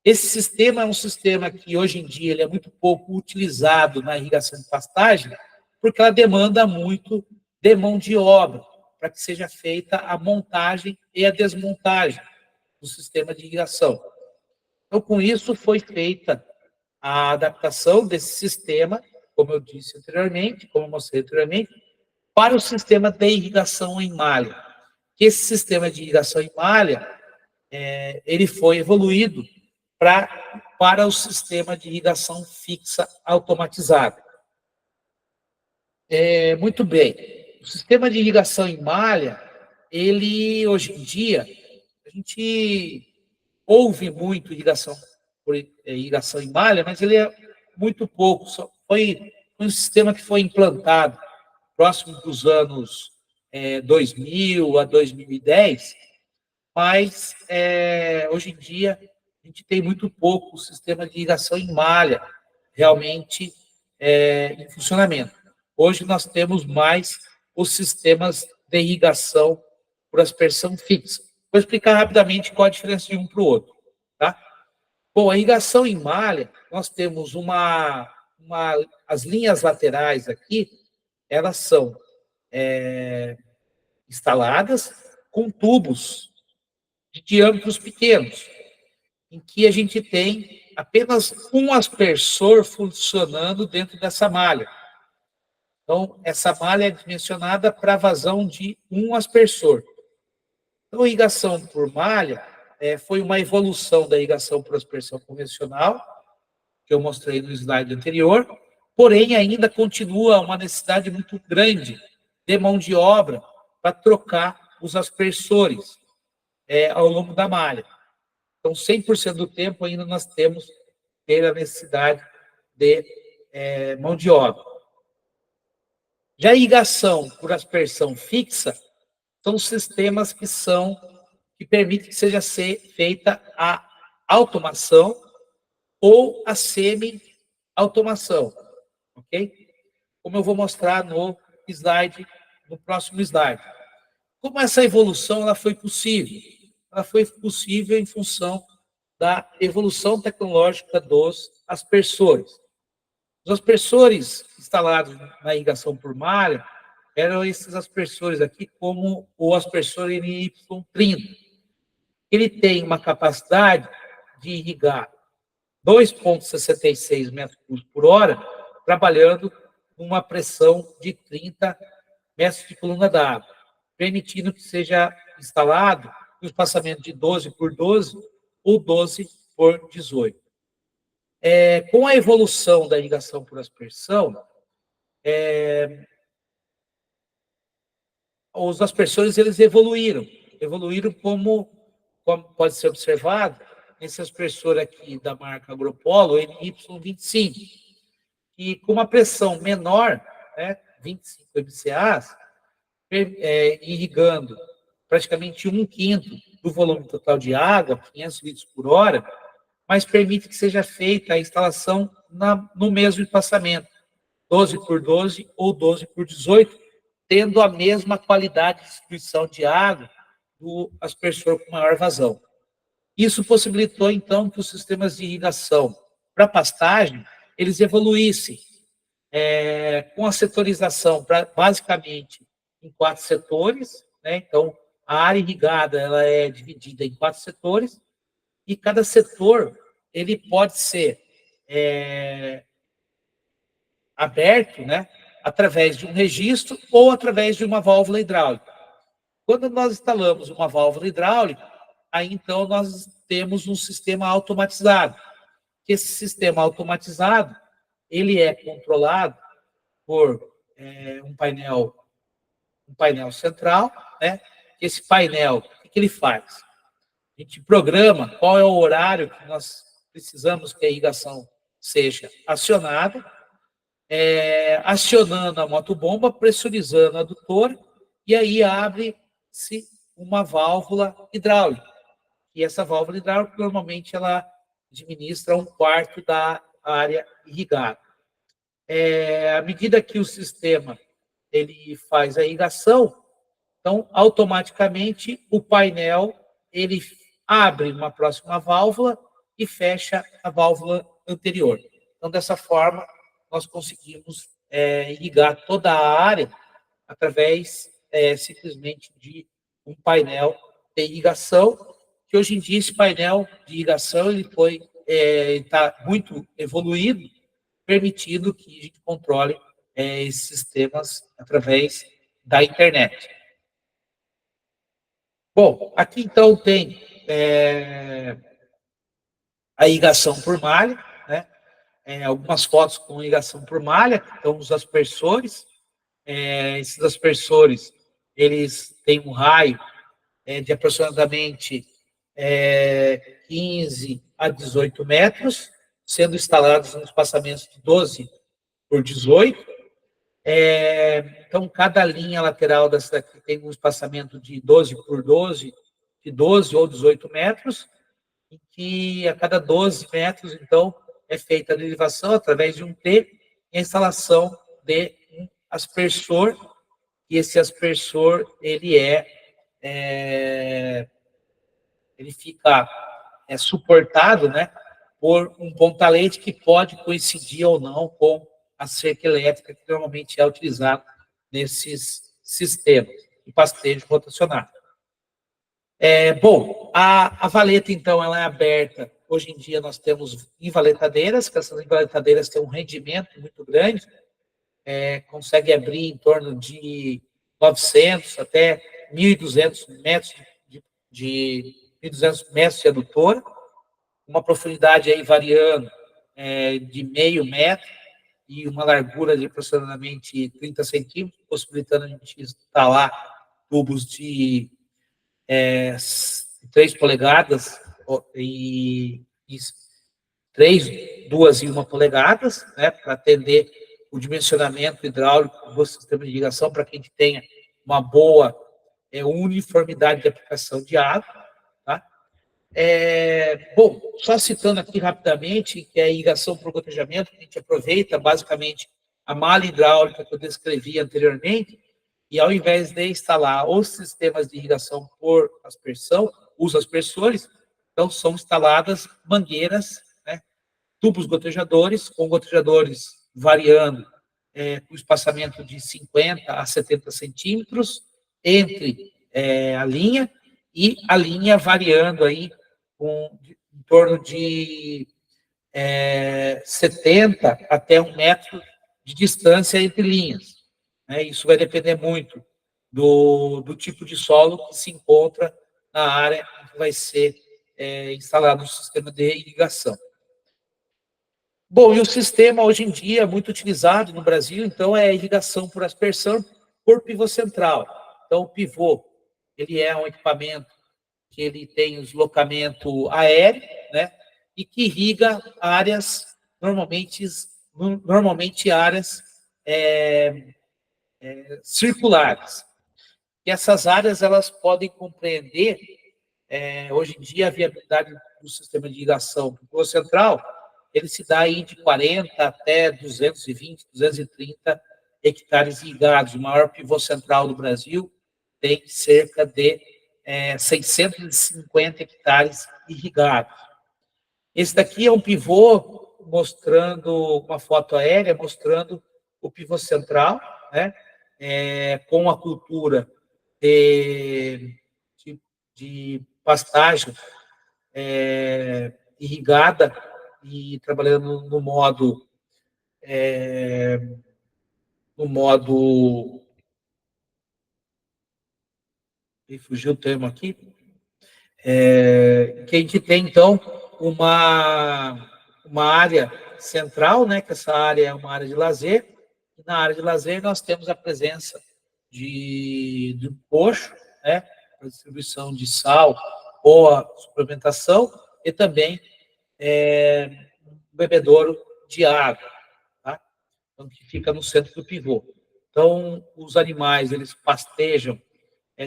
Esse sistema é um sistema que, hoje em dia, ele é muito pouco utilizado na irrigação de pastagem, porque ela demanda muito de mão de obra, para que seja feita a montagem e a desmontagem do sistema de irrigação. Então, com isso, foi feita a adaptação desse sistema, como eu disse anteriormente, como eu mostrei anteriormente, para o sistema de irrigação em malha. Esse sistema de irrigação em malha, ele foi evoluído para o sistema de irrigação fixa automatizada. Muito bem. O sistema de irrigação em malha, ele, hoje em dia, a gente ouve muito irrigação em malha, mas ele é muito pouco. Foi um sistema que foi implantado próximo dos anos 2000 a 2010, mas hoje em dia a gente tem muito pouco sistema de irrigação em malha realmente em funcionamento. Hoje nós temos mais os sistemas de irrigação por aspersão fixa. Vou explicar rapidamente qual a diferença de um para o outro. Tá? Bom, a irrigação em malha, nós temos as linhas laterais aqui, elas são instaladas com tubos de diâmetros pequenos, em que a gente tem apenas um aspersor funcionando dentro dessa malha. Então, essa malha é dimensionada para vazão de um aspersor. Então, a irrigação por malha foi uma evolução da irrigação por aspersão convencional, que eu mostrei no slide anterior, porém, ainda continua uma necessidade muito grande de mão de obra para trocar os aspersores ao longo da malha. Então, 100% do tempo ainda nós temos ter a necessidade de mão de obra. Já a irrigação por aspersão fixa são sistemas que que permite que seja feita a automação ou a semi-automação, ok? Como eu vou mostrar no próximo slide. Como essa evolução ela foi possível? Ela foi possível em função da evolução tecnológica dos aspersores. Os aspersores instalados na irrigação por malha eram esses aspersores aqui, como o aspersor NY30. Ele tem uma capacidade de irrigar 2,66 metros cúbicos por hora, trabalhando com uma pressão de 30 metros de coluna d'água, permitindo que seja instalado um espaçamento de 12 por 12 ou 12 por 18. Com a evolução da irrigação por aspersão, os aspersores eles evoluíram como pode ser observado, esse aspersor aqui da marca Agropolo, NY25, e com uma pressão menor, 25 MCA, irrigando praticamente 1/5 do volume total de água, 500 litros por hora, mas permite que seja feita a instalação no mesmo espaçamento, 12 por 12 ou 12 por 18, tendo a mesma qualidade de distribuição de água do aspersor com maior vazão. Isso possibilitou, então, que os sistemas de irrigação para pastagem, eles evoluíssem com a setorização, basicamente, em 4 setores, né? Então, a área irrigada ela é dividida em 4 setores, e cada setor ele pode ser aberto, né, através de um registro ou através de uma válvula hidráulica. Quando nós instalamos uma válvula hidráulica, aí então nós temos um sistema automatizado. Esse sistema automatizado, ele é controlado por um painel central, né? Esse painel, o que ele faz? A gente programa qual é o horário que nós precisamos que a irrigação seja acionada, acionando a motobomba, pressurizando o adutor, e aí abre-se uma válvula hidráulica. E essa válvula hidráulica, normalmente, ela administra 1/4 da área irrigada. À medida que o sistema ele faz a irrigação, então, automaticamente, o painel ele abre uma próxima válvula e fecha a válvula anterior. Então, dessa forma, nós conseguimos irrigar toda a área através simplesmente de um painel de irrigação, que hoje em dia esse painel de irrigação ele está muito evoluído, permitindo que a gente controle esses sistemas através da internet. Bom, aqui então tem a irrigação por malha, né? Algumas fotos com irrigação por malha, então os aspersores. Esses aspersores, eles têm um raio de aproximadamente 15 a 18 metros, sendo instalados em espaçamentos de 12 por 18. Então, cada linha lateral dessa daqui tem um espaçamento de 12 por 12, de 12 ou 18 metros, em que a cada 12 metros, então, é feita a derivação através de um T e a instalação de um aspersor, e esse aspersor, ele fica suportado, né, por um pontalete que pode coincidir ou não com a cerca elétrica que normalmente é utilizada nesses sistemas de pastejo rotacionado. Bom, a valeta, então, ela é aberta. Hoje em dia, nós temos invaletadeiras, que essas invaletadeiras têm um rendimento muito grande, consegue abrir em torno de 900 até 1.200 metros de 1.200 metros de adutora, uma profundidade aí variando de meio metro e uma largura de aproximadamente 30 centímetros, possibilitando a gente instalar tubos de 3 polegadas e 3, 2 e 1 polegadas, né, para atender o dimensionamento hidráulico do sistema de irrigação, para que a gente tenha uma boa uniformidade de aplicação de água. Bom, só citando aqui rapidamente, que é a irrigação por gotejamento, a gente aproveita basicamente a malha hidráulica que eu descrevi anteriormente, e ao invés de instalar os sistemas de irrigação por aspersão, os aspersores, então são instaladas mangueiras, né, tubos gotejadores, com gotejadores variando com espaçamento de 50 a 70 centímetros entre a linha, e a linha variando aí em torno de 70 até 1 metro de distância entre linhas. Né? Isso vai depender muito do tipo de solo que se encontra na área que vai ser instalado o sistema de irrigação. Bom, e o sistema hoje em dia muito utilizado no Brasil, então, é a irrigação por aspersão por pivô central. Então, o pivô, ele é um equipamento que ele tem o deslocamento aéreo, né, e que irriga áreas, normalmente áreas circulares. E essas áreas, elas podem compreender, hoje em dia, a viabilidade do sistema de irrigação por pivô central, ele se dá aí de 40 até 220, 230 hectares irrigados. O maior pivô central do Brasil tem cerca de 650 hectares irrigados. Esse daqui é um pivô mostrando uma foto aérea, mostrando o pivô central, né, com a cultura de pastagem irrigada e trabalhando no modo me fugiu o termo aqui, que a gente tem, então, uma área central, né, que essa área é uma área de lazer, e na área de lazer nós temos a presença de um coxo, né, para distribuição de sal ou a suplementação, e também um bebedouro de água, tá? Então, que fica no centro do pivô. Então, os animais, eles pastejam,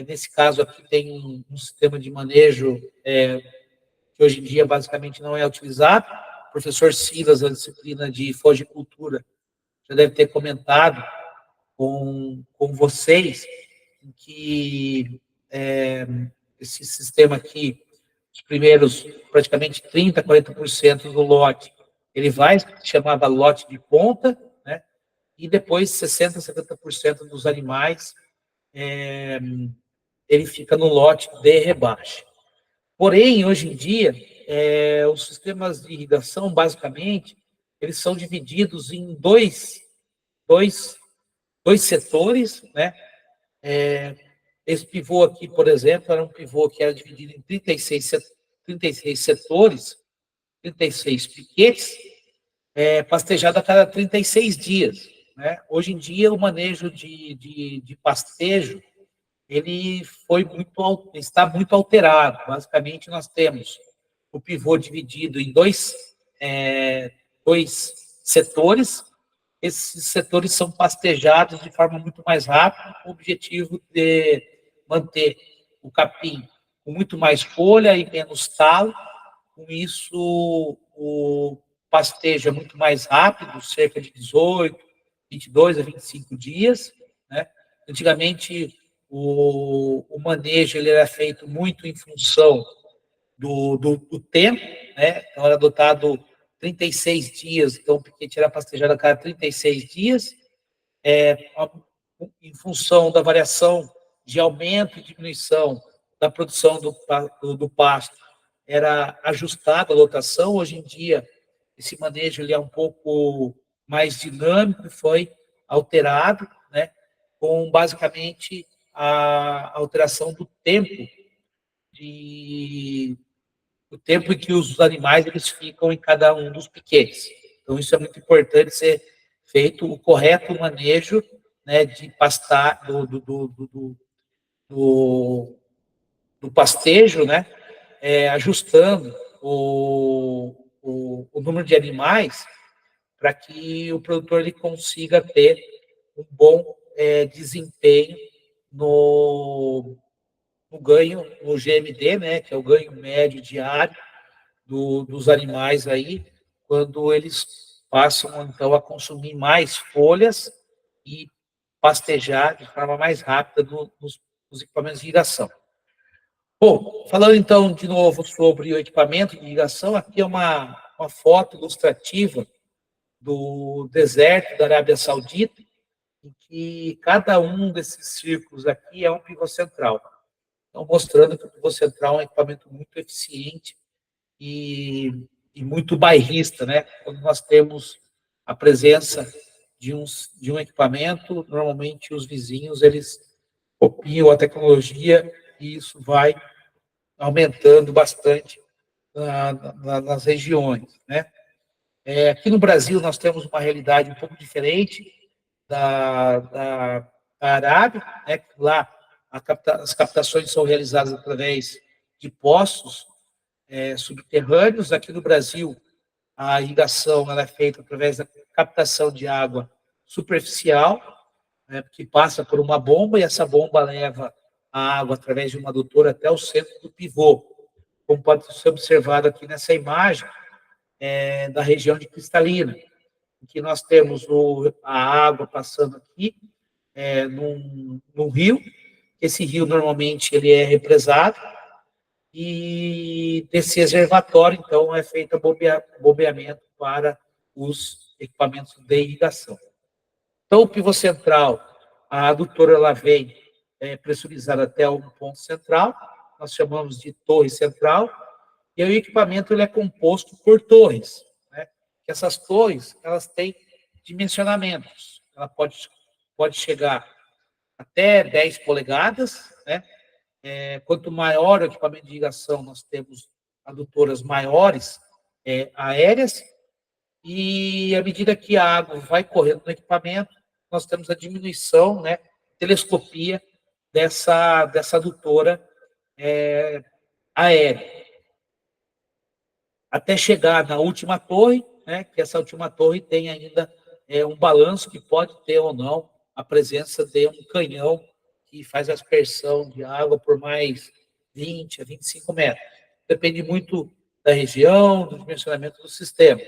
nesse caso aqui tem um sistema de manejo que hoje em dia basicamente não é utilizado. O professor Silas, na disciplina de fogicultura, já deve ter comentado com vocês que esse sistema aqui, os primeiros praticamente 30%, 40% do lote, ele vai, chamava lote de ponta, né? E depois 60%, 70% dos animais, ele fica no lote de rebaixe. Porém, hoje em dia, os sistemas de irrigação, basicamente, eles são divididos em dois setores, né? Esse pivô aqui, por exemplo, era um pivô que era dividido em 36 setores, 36 piquetes, pastejado a cada 36 dias. Né? Hoje em dia, o manejo de pastejo ele está muito alterado. Basicamente, nós temos o pivô dividido em dois setores. Esses setores são pastejados de forma muito mais rápida, com o objetivo de manter o capim com muito mais folha e menos talo. Com isso, o pastejo é muito mais rápido, cerca de 18, 22 a 25 dias. Né? Antigamente, o manejo ele era feito muito em função do tempo, né? Então, era adotado 36 dias, então o piquete era pastejado a cada 36 dias, em função da variação de aumento e diminuição da produção do pasto, era ajustada a lotação. Hoje em dia, esse manejo ele é um pouco mais dinâmico, foi alterado, né, com basicamente a alteração do tempo em que os animais eles ficam em cada um dos piquetes. Então, isso é muito importante ser feito o correto manejo, né, de pastar, do pastejo, né, ajustando o número de animais para que o produtor ele consiga ter um bom desempenho no no ganho, no GMD, né, que é o ganho médio diário dos animais aí, quando eles passam, então, a consumir mais folhas e pastejar de forma mais rápida nos equipamentos de irrigação. Bom, falando então de novo sobre o equipamento de irrigação, aqui é uma foto ilustrativa do deserto da Arábia Saudita, em que cada um desses círculos aqui é um pivô central. Então, mostrando que o pivô central é um equipamento muito eficiente e muito bairrista, né? Quando nós temos a presença de um equipamento, normalmente os vizinhos, eles copiam a tecnologia e isso vai aumentando bastante nas regiões, né? Aqui no Brasil, nós temos uma realidade um pouco diferente da Arábia, né? Lá as captações são realizadas através de poços subterrâneos. Aqui no Brasil, a irrigação ela é feita através da captação de água superficial, né, que passa por uma bomba, e essa bomba leva a água através de uma adutora até o centro do pivô, como pode ser observado aqui nessa imagem da região de Cristalina, em que nós temos a água passando aqui num rio. Esse rio, normalmente, ele é represado, e desse reservatório, então, é feito bombeamento para os equipamentos de irrigação. Então, o pivô central, a adutora, ela vem pressurizada até um ponto central, nós chamamos de torre central, e o equipamento ele é composto por torres, né? Essas torres, elas têm dimensionamentos. Ela pode chegar até 10 polegadas, né? Quanto maior o equipamento de irrigação, nós temos adutoras maiores aéreas, e à medida que a água vai correndo no equipamento, nós temos a diminuição, né, telescopia dessa adutora aérea, até chegar na última torre, né, que essa última torre tem ainda um balanço que pode ter ou não a presença de um canhão que faz a aspersão de água por mais 20 a 25 metros. Depende muito da região, do dimensionamento do sistema.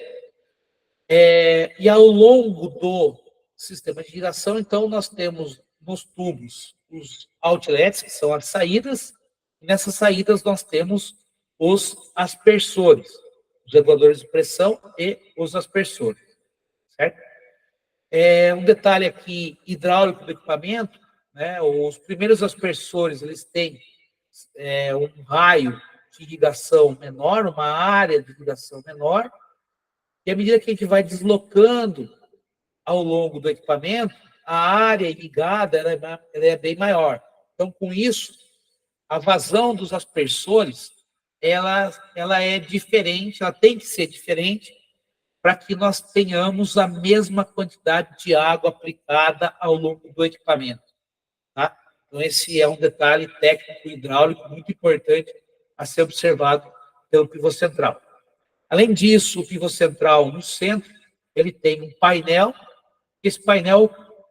E ao longo do sistema de irrigação, então, nós temos nos tubos os outlets, que são as saídas, e nessas saídas nós temos os aspersores, os reguladores de pressão e os aspersores, certo? Um detalhe aqui hidráulico do equipamento, né? Os primeiros aspersores, eles têm um raio de irrigação menor, uma área de irrigação menor, e à medida que a gente vai deslocando ao longo do equipamento, a área irrigada ela é bem maior. Então, com isso, a vazão dos aspersores ela é diferente, ela tem que ser diferente para que nós tenhamos a mesma quantidade de água aplicada ao longo do equipamento. Tá? Então, esse é um detalhe técnico hidráulico muito importante a ser observado pelo pivô central. Além disso, o pivô central no centro, ele tem um painel, esse painel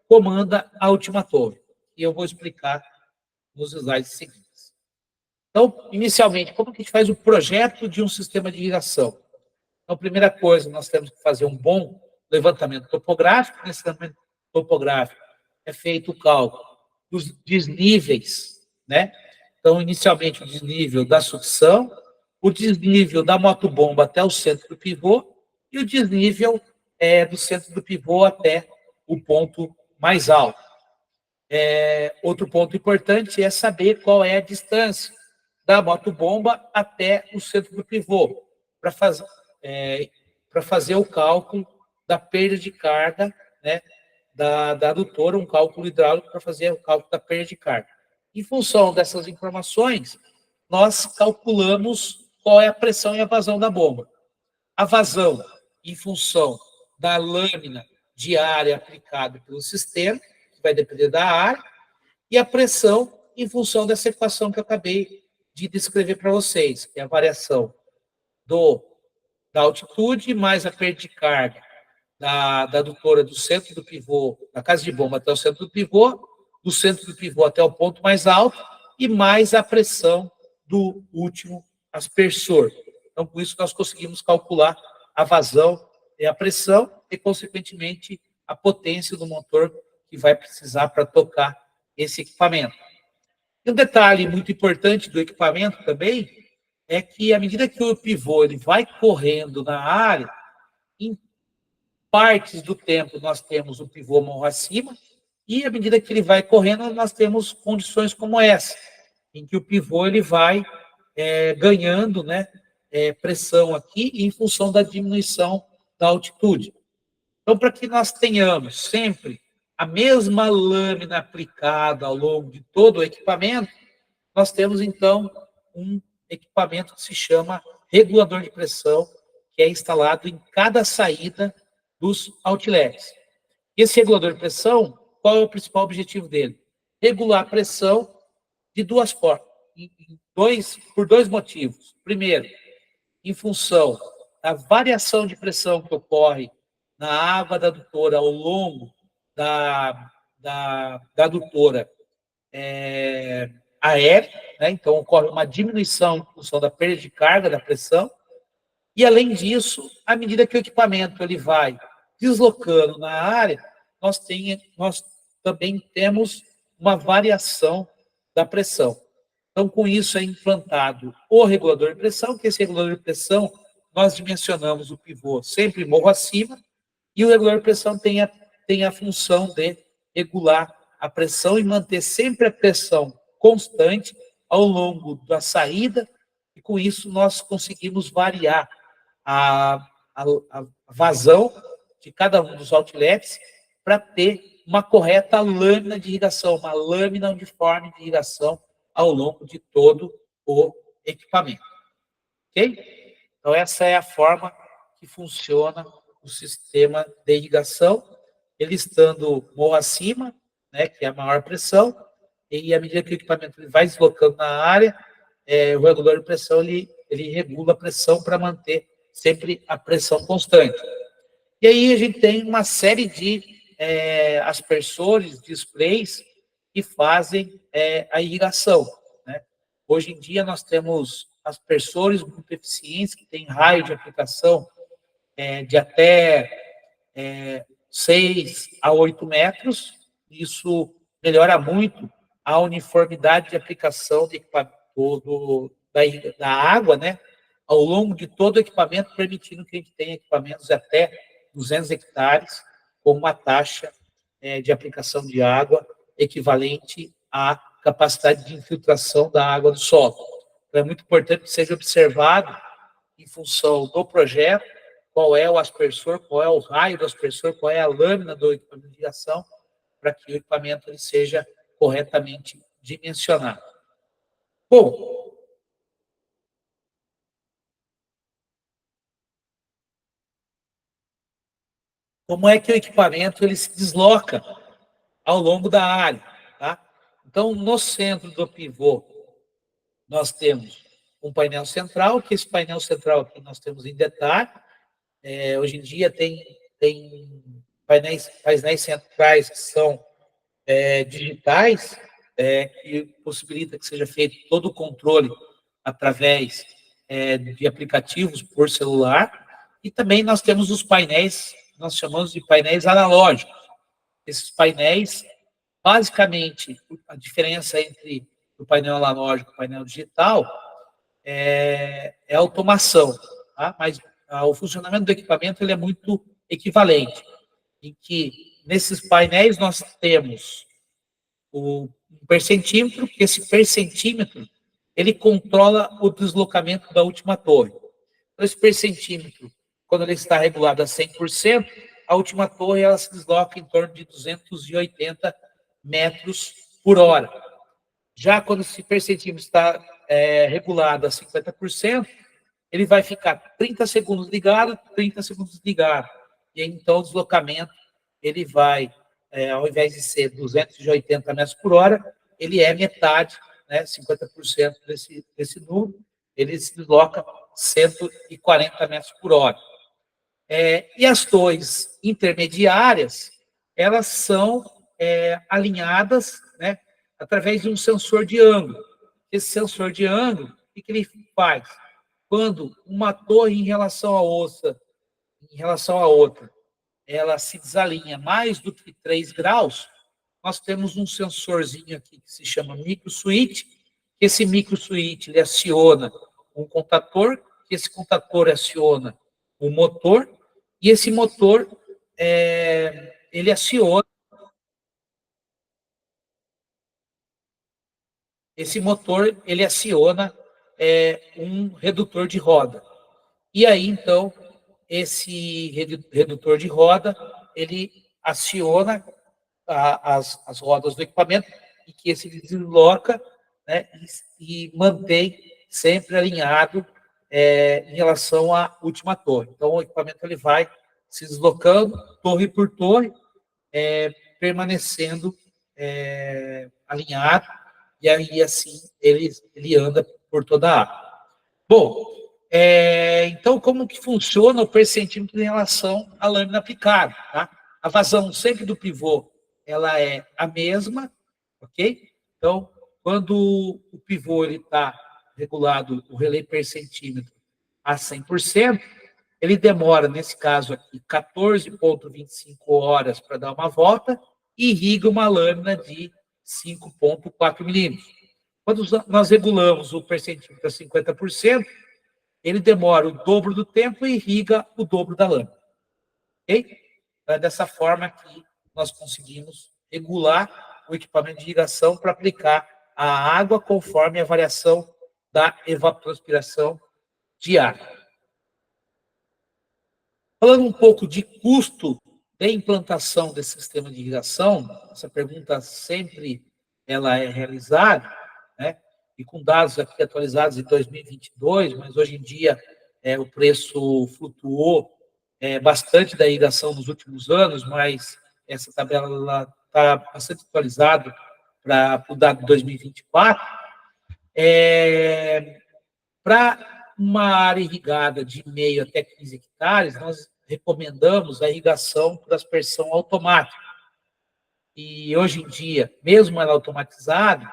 comanda a última torre, e eu vou explicar nos slides seguintes. Então, inicialmente, como que a gente faz o projeto de um sistema de irrigação? Então, a primeira coisa, nós temos que fazer um bom levantamento topográfico. Nesse levantamento topográfico é feito o cálculo dos desníveis, né? Então, inicialmente, o desnível da sucção, o desnível da motobomba até o centro do pivô e o desnível do centro do pivô até o ponto mais alto. Outro ponto importante é saber qual é a distância da motobomba até o centro do pivô, para fazer o cálculo da perda de carga, né, da adutora, um cálculo hidráulico para fazer o cálculo da perda de carga. Em função dessas informações, nós calculamos qual é a pressão e a vazão da bomba. A vazão, em função da lâmina diária aplicada pelo sistema, que vai depender da área, e a pressão, em função dessa equação que eu acabei de descrever para vocês, que é a variação da altitude mais a perda de carga da adutora do centro do pivô, da casa de bomba até o centro do pivô, do centro do pivô até o ponto mais alto, e mais a pressão do último aspersor. Então, com isso, nós conseguimos calcular a vazão e a pressão e, consequentemente, a potência do motor que vai precisar para tocar esse equipamento. E um detalhe muito importante do equipamento também é que, à medida que o pivô ele vai correndo na área, em partes do tempo nós temos o pivô mão acima, e à medida que ele vai correndo, nós temos condições como essa, em que o pivô ele vai ganhando, né, pressão aqui em função da diminuição da altitude. Então, para que nós tenhamos sempre a mesma lâmina aplicada ao longo de todo o equipamento, nós temos, então, um equipamento que se chama regulador de pressão, que é instalado em cada saída dos outlets. Esse regulador de pressão, qual é o principal objetivo dele? Regular a pressão de duas formas, por dois motivos. Primeiro, em função da variação de pressão que ocorre na água da adutora ao longo da adutora aérea, né? Então ocorre uma diminuição em função da perda de carga da pressão, e além disso, à medida que o equipamento ele vai deslocando na área, nós também temos uma variação da pressão. Então, com isso é implantado o regulador de pressão, que esse regulador de pressão, nós dimensionamos o pivô sempre morro acima, e o regulador de pressão tem a função de regular a pressão e manter sempre a pressão constante ao longo da saída, e com isso nós conseguimos variar a vazão de cada um dos outlets para ter uma correta lâmina de irrigação, uma lâmina uniforme de irrigação ao longo de todo o equipamento. Ok? Então, essa é a forma que funciona o sistema de irrigação, ele estando morro acima, né, que é a maior pressão, e à medida que o equipamento vai deslocando na área, o regulador de pressão ele regula a pressão para manter sempre a pressão constante. E aí a gente tem uma série de aspersores, displays, que fazem a irrigação, né? Hoje em dia nós temos aspersores muito eficientes, que têm raio de aplicação de até 6 a 8 metros. Isso melhora muito a uniformidade de aplicação da água, né, ao longo de todo o equipamento, permitindo que a gente tenha equipamentos até 200 hectares, com uma taxa de aplicação de água equivalente à capacidade de infiltração da água do solo. Então, é muito importante que seja observado, em função do projeto, qual é o aspersor, qual é o raio do aspersor, qual é a lâmina do equipamento de irrigação, para que o equipamento ele seja corretamente dimensionado. Bom, como é que o equipamento ele se desloca ao longo da área, tá? Então, no centro do pivô, nós temos um painel central, que esse painel central aqui nós temos em detalhe. Hoje em dia tem painéis centrais que são digitais, que possibilita que seja feito todo o controle através de aplicativos por celular, e também nós temos os painéis, nós chamamos de painéis analógicos. Esses painéis, basicamente, a diferença entre o painel analógico e o painel digital é a automação, tá? Mas o funcionamento do equipamento ele é muito equivalente, em que nesses painéis nós temos o percentímetro, que esse percentímetro ele controla o deslocamento da última torre. Então, esse percentímetro, quando ele está regulado a 100%, a última torre ela se desloca em torno de 280 metros por hora. Já quando esse percentímetro está regulado a 50%, ele vai ficar 30 segundos ligado, 30 segundos desligado. E aí, então, o deslocamento, ele vai, ao invés de ser 280 metros por hora, ele é metade, né, 50% desse número, ele se desloca 140 metros por hora. E as torres intermediárias, elas são alinhadas, né, através de um sensor de ângulo. esse sensor de ângulo, o que ele faz? Quando uma torre em relação à outra, ela se desalinha mais do que 3 graus, nós temos um sensorzinho aqui que se chama microswitch. Esse microswitch ele aciona um contator, esse contator aciona o motor, e esse motor ele aciona um redutor de roda. E aí, então, esse redutor de roda, ele aciona as rodas do equipamento e que esse desloca, né, e mantém sempre alinhado em relação à última torre. Então, o equipamento ele vai se deslocando, torre por torre, permanecendo alinhado, e aí, assim, ele anda por toda a área. Bom, então, como que funciona o percentímetro em relação à lâmina aplicada? Tá? A vazão sempre do pivô, ela é a mesma, ok? Então, quando o pivô está regulado, o relé percentímetro, a 100%, ele demora, nesse caso aqui, 14,25 horas para dar uma volta e irriga uma lâmina de 5,4 milímetros. Quando nós regulamos o percentímetro a 50%, ele demora o dobro do tempo e irriga o dobro da lâmina. Ok? Então, é dessa forma que nós conseguimos regular o equipamento de irrigação para aplicar a água conforme a variação da evapotranspiração de ar. Falando um pouco de custo de implantação desse sistema de irrigação, essa pergunta sempre ela é realizada, né? E com dados aqui atualizados em 2022, mas hoje em dia o preço flutuou bastante da irrigação nos últimos anos, mas essa tabela está bastante atualizada para o dado de 2024. Para uma área irrigada de meio até 15 hectares, nós recomendamos a irrigação por aspersão automática. E hoje em dia, mesmo ela automatizada,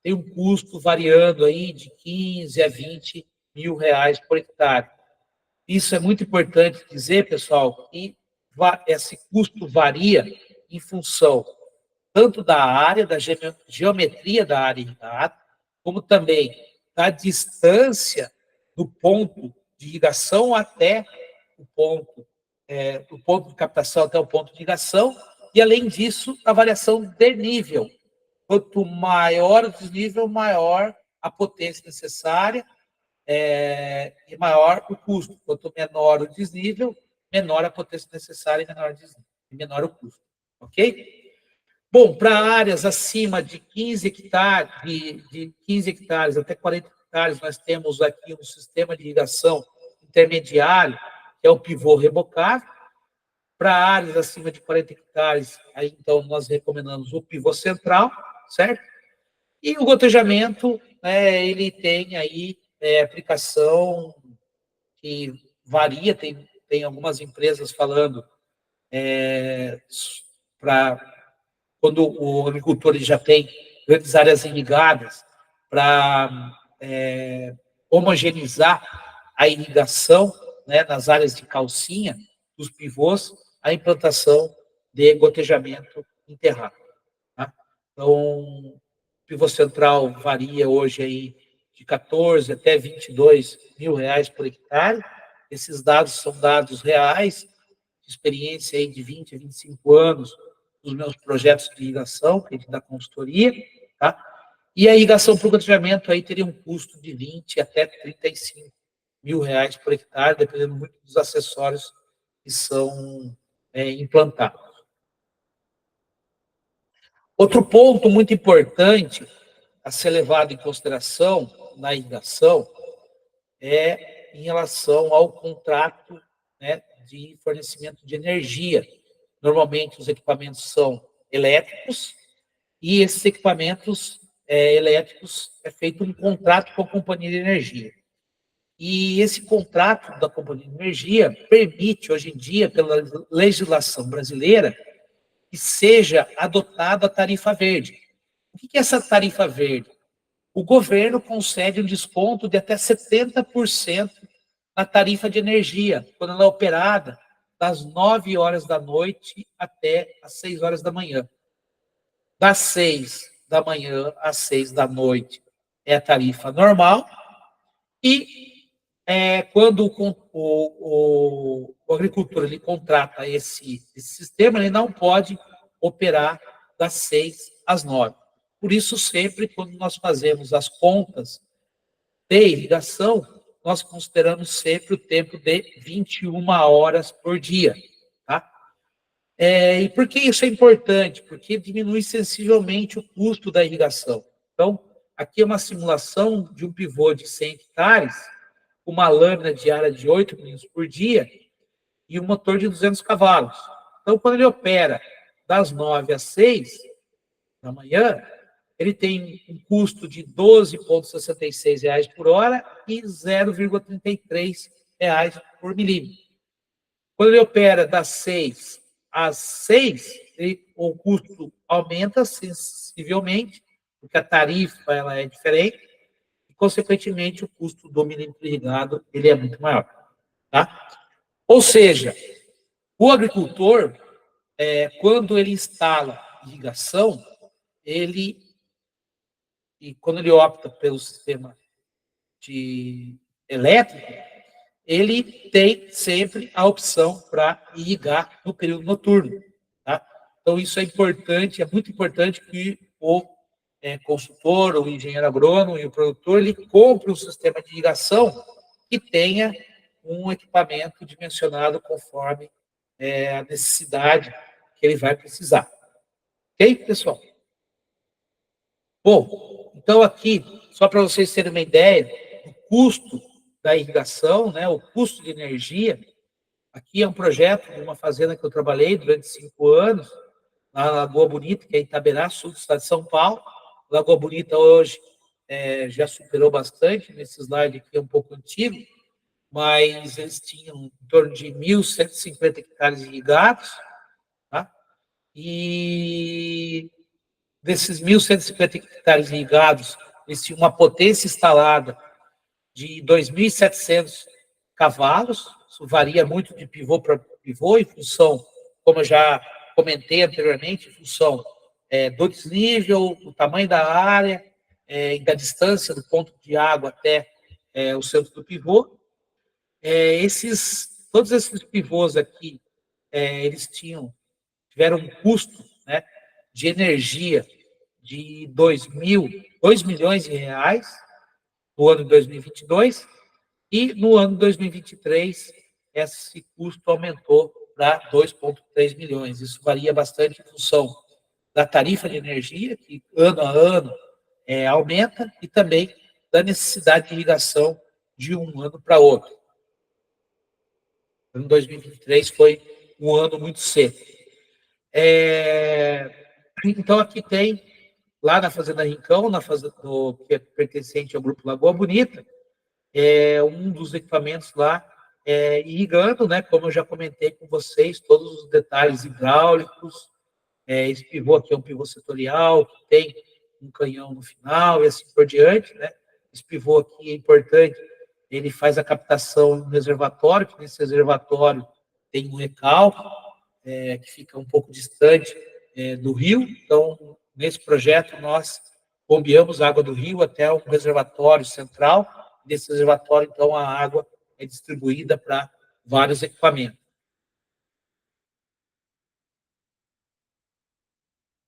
tem um custo variando aí de 15 a 20 mil reais por hectare. Isso é muito importante dizer, pessoal, que esse custo varia em função tanto da área, da geometria da área irrigada, como também da distância do ponto de irrigação até o ponto, do ponto de captação até o ponto de irrigação, e, além disso, a variação de nível. Quanto maior o desnível, maior a potência necessária e maior o custo. Quanto menor o desnível, menor a potência necessária e menor o custo. Ok? Bom, para áreas acima de 15 hectares, de 15 hectares até 40 hectares, nós temos aqui um sistema de irrigação intermediário, que é o pivô rebocável. Para áreas acima de 40 hectares, aí, então, nós recomendamos o pivô central, certo? E o gotejamento, ele tem aí aplicação que varia, tem algumas empresas falando para quando o agricultor ele já tem grandes áreas irrigadas, para homogeneizar a irrigação, né, nas áreas de calcinha dos pivôs, a implantação de gotejamento enterrado. Tá? Então, o pivô central varia hoje aí de 14 até 22 mil reais por hectare. Esses dados são dados reais, de experiência aí de 20 a 25 anos dos meus projetos de irrigação, da consultoria, tá? E a irrigação por gotejamento aí teria um custo de 20 até 35 mil reais por hectare, dependendo muito dos acessórios que são implantados. Outro ponto muito importante a ser levado em consideração na irrigação é em relação ao contrato, né, de fornecimento de energia. Normalmente, os equipamentos são elétricos e esses equipamentos elétricos é feito um contrato com a companhia de energia. E esse contrato da companhia de energia permite, hoje em dia, pela legislação brasileira, que seja adotada a tarifa verde. O que é essa tarifa verde? o governo concede um desconto de até 70% na tarifa de energia, quando ela é operada das 9 horas da noite até as 6 horas da manhã. Das 6 da manhã às 6 da noite é a tarifa normal, e quando o agricultor ele contrata esse sistema, ele não pode operar das 6 às 9. Por isso, sempre quando nós fazemos as contas de irrigação, nós consideramos sempre o tempo de 21 horas por dia. Tá? E por que isso é importante? Porque diminui sensivelmente o custo da irrigação. Então, aqui é uma simulação de um pivô de 100 hectares, uma lâmina diária de 8 minutos por dia e um motor de 200 cavalos. Então, quando ele opera das 9 às 6 da manhã, ele tem um custo de R$ 12,66 por hora e R$ 0,33 por milímetro. Quando ele opera das 6 às 6, o custo aumenta sensivelmente, porque a tarifa ela é diferente, e, consequentemente, o custo do milímetro irrigado ele é muito maior. Tá? Ou seja, o agricultor, quando ele instala irrigação, quando ele opta pelo sistema elétrico, ele tem sempre a opção para irrigar no período noturno. Tá? Então, isso é importante, é muito importante que o consultor, o engenheiro agrônomo e o produtor, ele compre um sistema de irrigação que tenha um equipamento dimensionado conforme a necessidade que ele vai precisar. Ok, pessoal? Bom, então aqui, só para vocês terem uma ideia, o custo da irrigação, né, o custo de energia, aqui é um projeto de uma fazenda que eu trabalhei durante 5 anos, na Lagoa Bonita, que é em Itaberá, sul do estado de São Paulo. Lagoa Bonita hoje já superou bastante, nesse slide aqui é um pouco antigo, mas eles tinham em torno de 1.150 hectares irrigados, tá? E desses 1.150 hectares irrigados, eles tinham uma potência instalada de 2.700 cavalos, isso varia muito de pivô para pivô, em função, como eu já comentei anteriormente, em função do desnível, do tamanho da área, e da distância do ponto de água até o centro do pivô. Todos esses pivôs aqui, eles tiveram um custo, né, de energia de 2 milhões de reais no ano de 2022, e no ano de 2023 esse custo aumentou para 2,3 milhões. Isso varia bastante em função da tarifa de energia, que ano a ano aumenta, e também da necessidade de irrigação de um ano para outro. O ano 2023 foi um ano muito seco. Então, aqui tem, lá na Fazenda Rincão, que é pertencente ao Grupo Lagoa Bonita, um dos equipamentos lá irrigando, né, como eu já comentei com vocês, todos os detalhes hidráulicos. Esse pivô aqui é um pivô setorial, que tem um canhão no final e assim por diante, né? Esse pivô aqui é importante, ele faz a captação no reservatório, que nesse reservatório tem um recalque, que fica um pouco distante do rio. Então, nesse projeto, nós bombeamos a água do rio até um reservatório central. Nesse reservatório, então, a água é distribuída para vários equipamentos.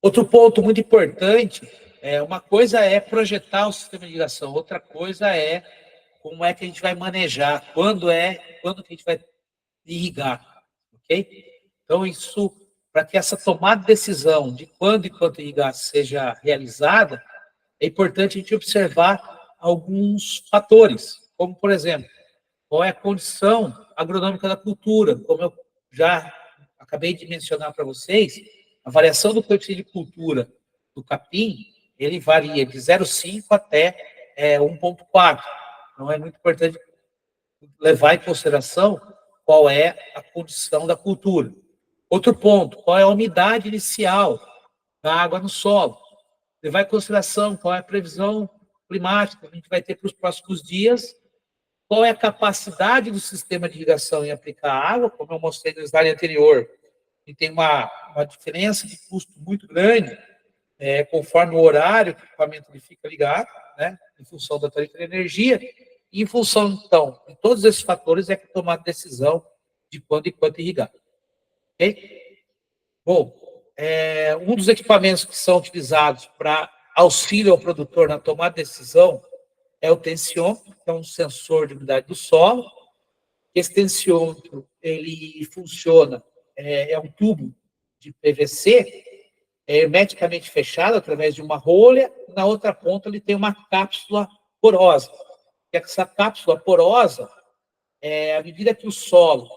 Outro ponto muito importante, uma coisa é projetar o sistema de irrigação, outra coisa é como é que a gente vai manejar, quando que a gente vai irrigar, ok? Então, isso, para que essa tomada de decisão de quando e quanto irrigar seja realizada, é importante a gente observar alguns fatores, como, por exemplo, qual é a condição agronômica da cultura. Como eu já acabei de mencionar para vocês, a variação do coeficiente de cultura do capim, ele varia de 0,5 até 1,4. Então, é muito importante levar em consideração qual é a condição da cultura. Outro ponto, qual é a umidade inicial da água no solo. Levar em consideração qual é a previsão climática que a gente vai ter para os próximos dias, qual é a capacidade do sistema de irrigação em aplicar água, como eu mostrei no slide anterior, e tem uma diferença de custo muito grande, conforme o horário que o equipamento ele fica ligado, né, em função da tarifa de energia, e em função, então, de todos esses fatores, é que tomar a decisão de quando e quanto irrigar. Ok? Bom, um dos equipamentos que são utilizados para auxílio ao produtor na tomada de decisão é o tensiômetro, que é um sensor de umidade do solo. Esse tensiômetro, ele funciona, é um tubo de PVC, hermeticamente fechado através de uma rolha, e na outra ponta ele tem uma cápsula porosa. E essa cápsula porosa, à medida que o solo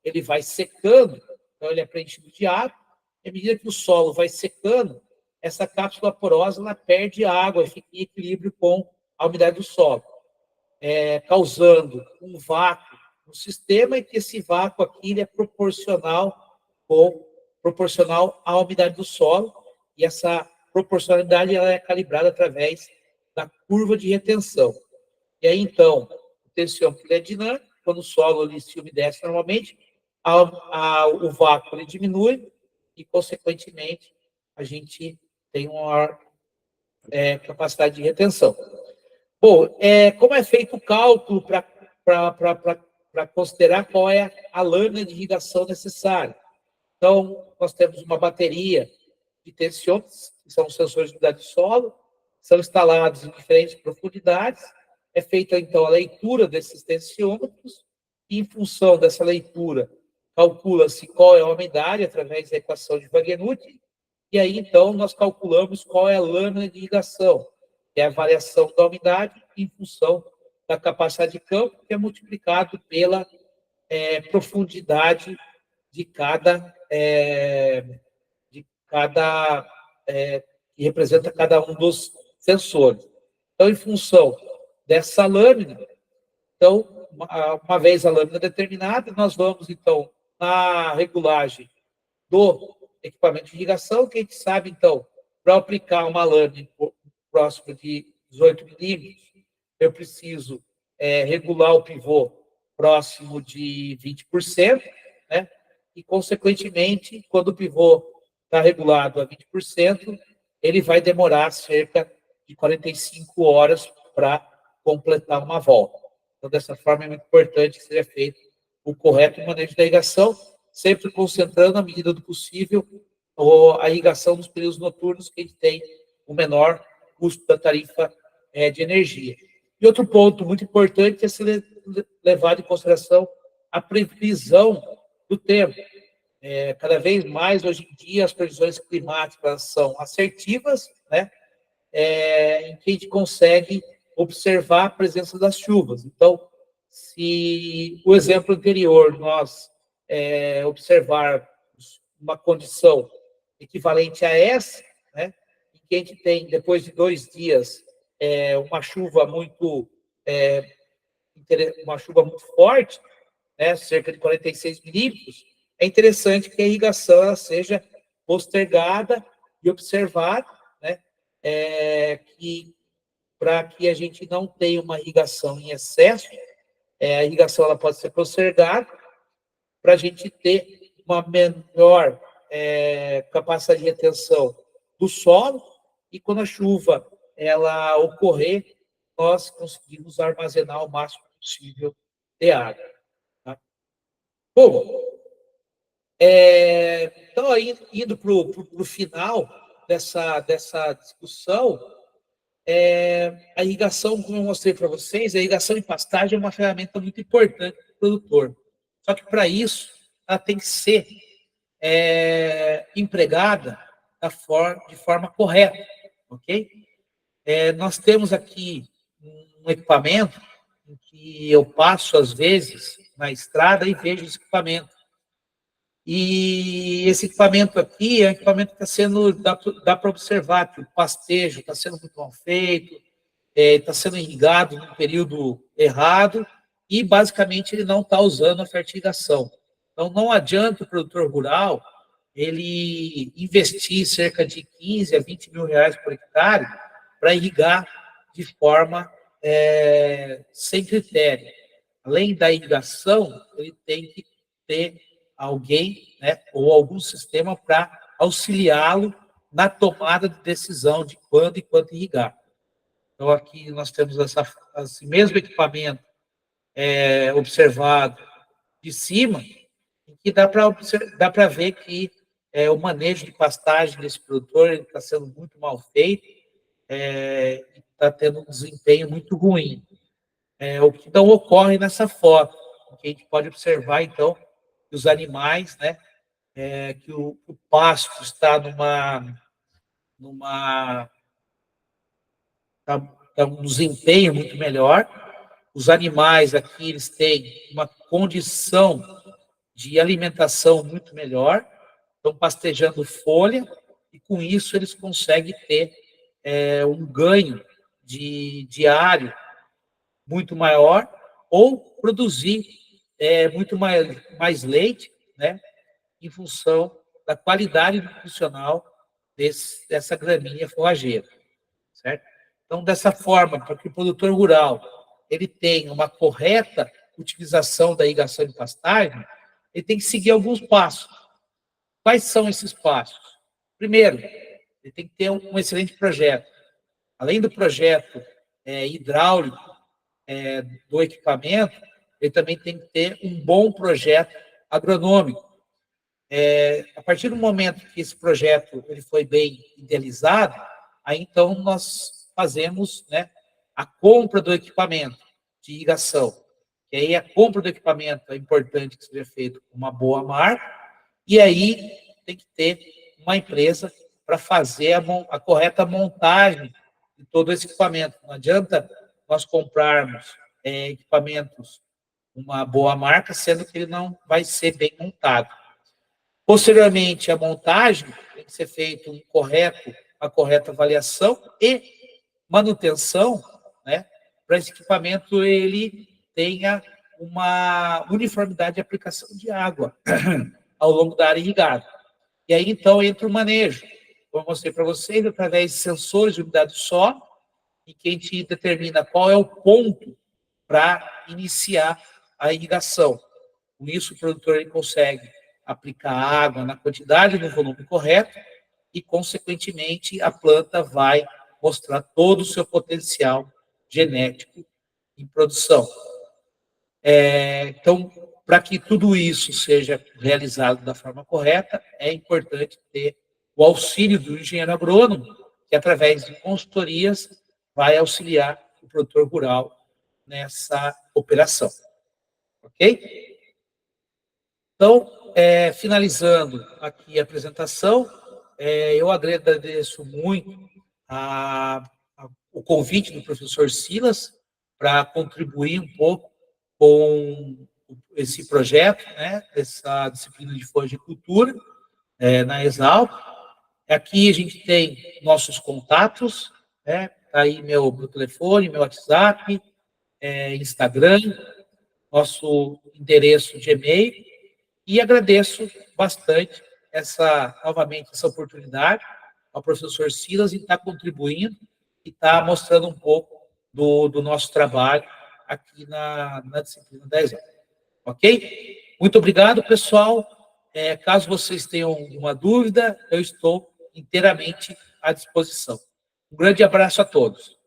ele vai secando, então ele é preenchido de água, à medida que o solo vai secando, essa cápsula porosa ela perde água e fica em equilíbrio com a umidade do solo, causando um vácuo no sistema, e que esse vácuo aqui ele é proporcional à umidade do solo, e essa proporcionalidade ela é calibrada através da curva de retenção. E aí, então, o tensiômetro é dinâmico, quando o solo ele se umedece normalmente, o vácuo ele diminui e, consequentemente, a gente tem uma maior capacidade de retenção. Bom, como é feito o cálculo para considerar qual é a lâmina de irrigação necessária? Então, nós temos uma bateria de tensiômetros, que são sensores de umidade do solo, são instalados em diferentes profundidades, é feita, então, a leitura desses tensiômetros, e, em função dessa leitura, calcula-se qual é a umidade através da equação de Wagenknecht, e aí, então, nós calculamos qual é a lâmina de irrigação, que é a variação da umidade em função da capacidade de campo, que é multiplicado pela profundidade de cada que representa cada um dos sensores. Então, em função dessa lâmina, então, uma vez a lâmina determinada, nós vamos, então, na regulagem do equipamento de irrigação, que a gente sabe, então, para aplicar uma lâmina próximo de 18 milímetros, eu preciso regular o pivô próximo de 20%, né? E, consequentemente, quando o pivô está regulado a 20%, ele vai demorar cerca de 45 horas para completar uma volta. Então, dessa forma, é muito importante que seja feito o correto manejo da irrigação, sempre concentrando, na medida do possível, a irrigação nos períodos noturnos, que a gente tem o menor custo da tarifa de energia. E outro ponto muito importante é ser levado em consideração a previsão do tempo. Cada vez mais, hoje em dia, as previsões climáticas são assertivas, né? Em que a gente consegue observar a presença das chuvas. Então, se o exemplo anterior nós observarmos uma condição equivalente a essa, né, em que a gente tem, depois de 2 dias, uma chuva muito forte, né, cerca de 46 milímetros, é interessante que a irrigação ela seja postergada e observada, né, para que a gente não tenha uma irrigação em excesso. A irrigação ela pode ser postergada para a gente ter uma menor capacidade de retenção do solo, e quando a chuva ela ocorrer, nós conseguimos armazenar o máximo possível de água. Tá? Bom, então, aí, indo para o final dessa discussão, a irrigação, como eu mostrei para vocês, a irrigação em pastagem é uma ferramenta muito importante para o produtor. Só que, para isso, ela tem que ser empregada de forma correta, ok? Nós temos aqui um equipamento em que eu passo, às vezes, na estrada e vejo esse equipamento. E esse equipamento aqui é um equipamento que está sendo, dá para observar que o pastejo está sendo muito mal feito, está sendo irrigado no período errado, e basicamente ele não está usando a fertilização. Então, não adianta o produtor rural ele investir cerca de 15 a 20 mil reais por hectare para irrigar de forma sem critério. Além da irrigação, ele tem que ter alguém, né, ou algum sistema para auxiliá-lo na tomada de decisão de quando e quanto irrigar. Então, aqui nós temos esse mesmo equipamento observado de cima, que dá para ver que o manejo de pastagem desse produtor está sendo muito mal feito, está tendo um desempenho muito ruim. O que não ocorre nessa foto, que a gente pode observar, então, que os animais, né, que o pasto está um desempenho muito melhor. Os animais aqui, eles têm uma condição de alimentação muito melhor, estão pastejando folha, e com isso eles conseguem ter um ganho diário muito maior, ou produzir muito mais leite, né, em função da qualidade nutricional dessa gramínea forrageira, certo? Então, dessa forma, para que o produtor rural ele tenha uma correta utilização da irrigação de pastagem, ele tem que seguir alguns passos. Quais são esses passos? Primeiro, ele tem que ter um excelente projeto. Além do projeto hidráulico do equipamento, ele também tem que ter um bom projeto agronômico. A partir do momento que esse projeto ele foi bem idealizado, aí então nós fazemos, né, a compra do equipamento de irrigação. E aí a compra do equipamento é importante que seja feito com uma boa marca, e aí tem que ter uma empresa para fazer a correta montagem de todo esse equipamento. Não adianta nós comprarmos equipamentos uma boa marca, sendo que ele não vai ser bem montado. Posteriormente, a montagem tem que ser feita uma correta avaliação e manutenção, né, para esse equipamento ele tenha uma uniformidade de aplicação de água ao longo da área irrigada. E aí, então, entra o manejo. Como eu mostrei para vocês, através de sensores de umidade do solo, e que a gente determina qual é o ponto para iniciar a irrigação. Com isso, o produtor ele consegue aplicar água na quantidade e no volume correto e, consequentemente, a planta vai mostrar todo o seu potencial genético em produção. Então, para que tudo isso seja realizado da forma correta, é importante ter o auxílio do engenheiro agrônomo, que, através de consultorias, vai auxiliar o produtor rural nessa operação. Ok? Então, finalizando aqui a apresentação, eu agradeço muito o convite do professor Silas para contribuir um pouco com esse projeto, né, essa disciplina de floricultura na Exalc. Aqui a gente tem nossos contatos, né, tá aí meu telefone, meu WhatsApp, Instagram, nosso endereço de e-mail, e agradeço bastante novamente essa oportunidade ao professor Silas em estar contribuindo e estar mostrando um pouco do nosso trabalho aqui na disciplina da Exalc. Ok? Muito obrigado, pessoal. Caso vocês tenham alguma dúvida, eu estou inteiramente à disposição. Um grande abraço a todos.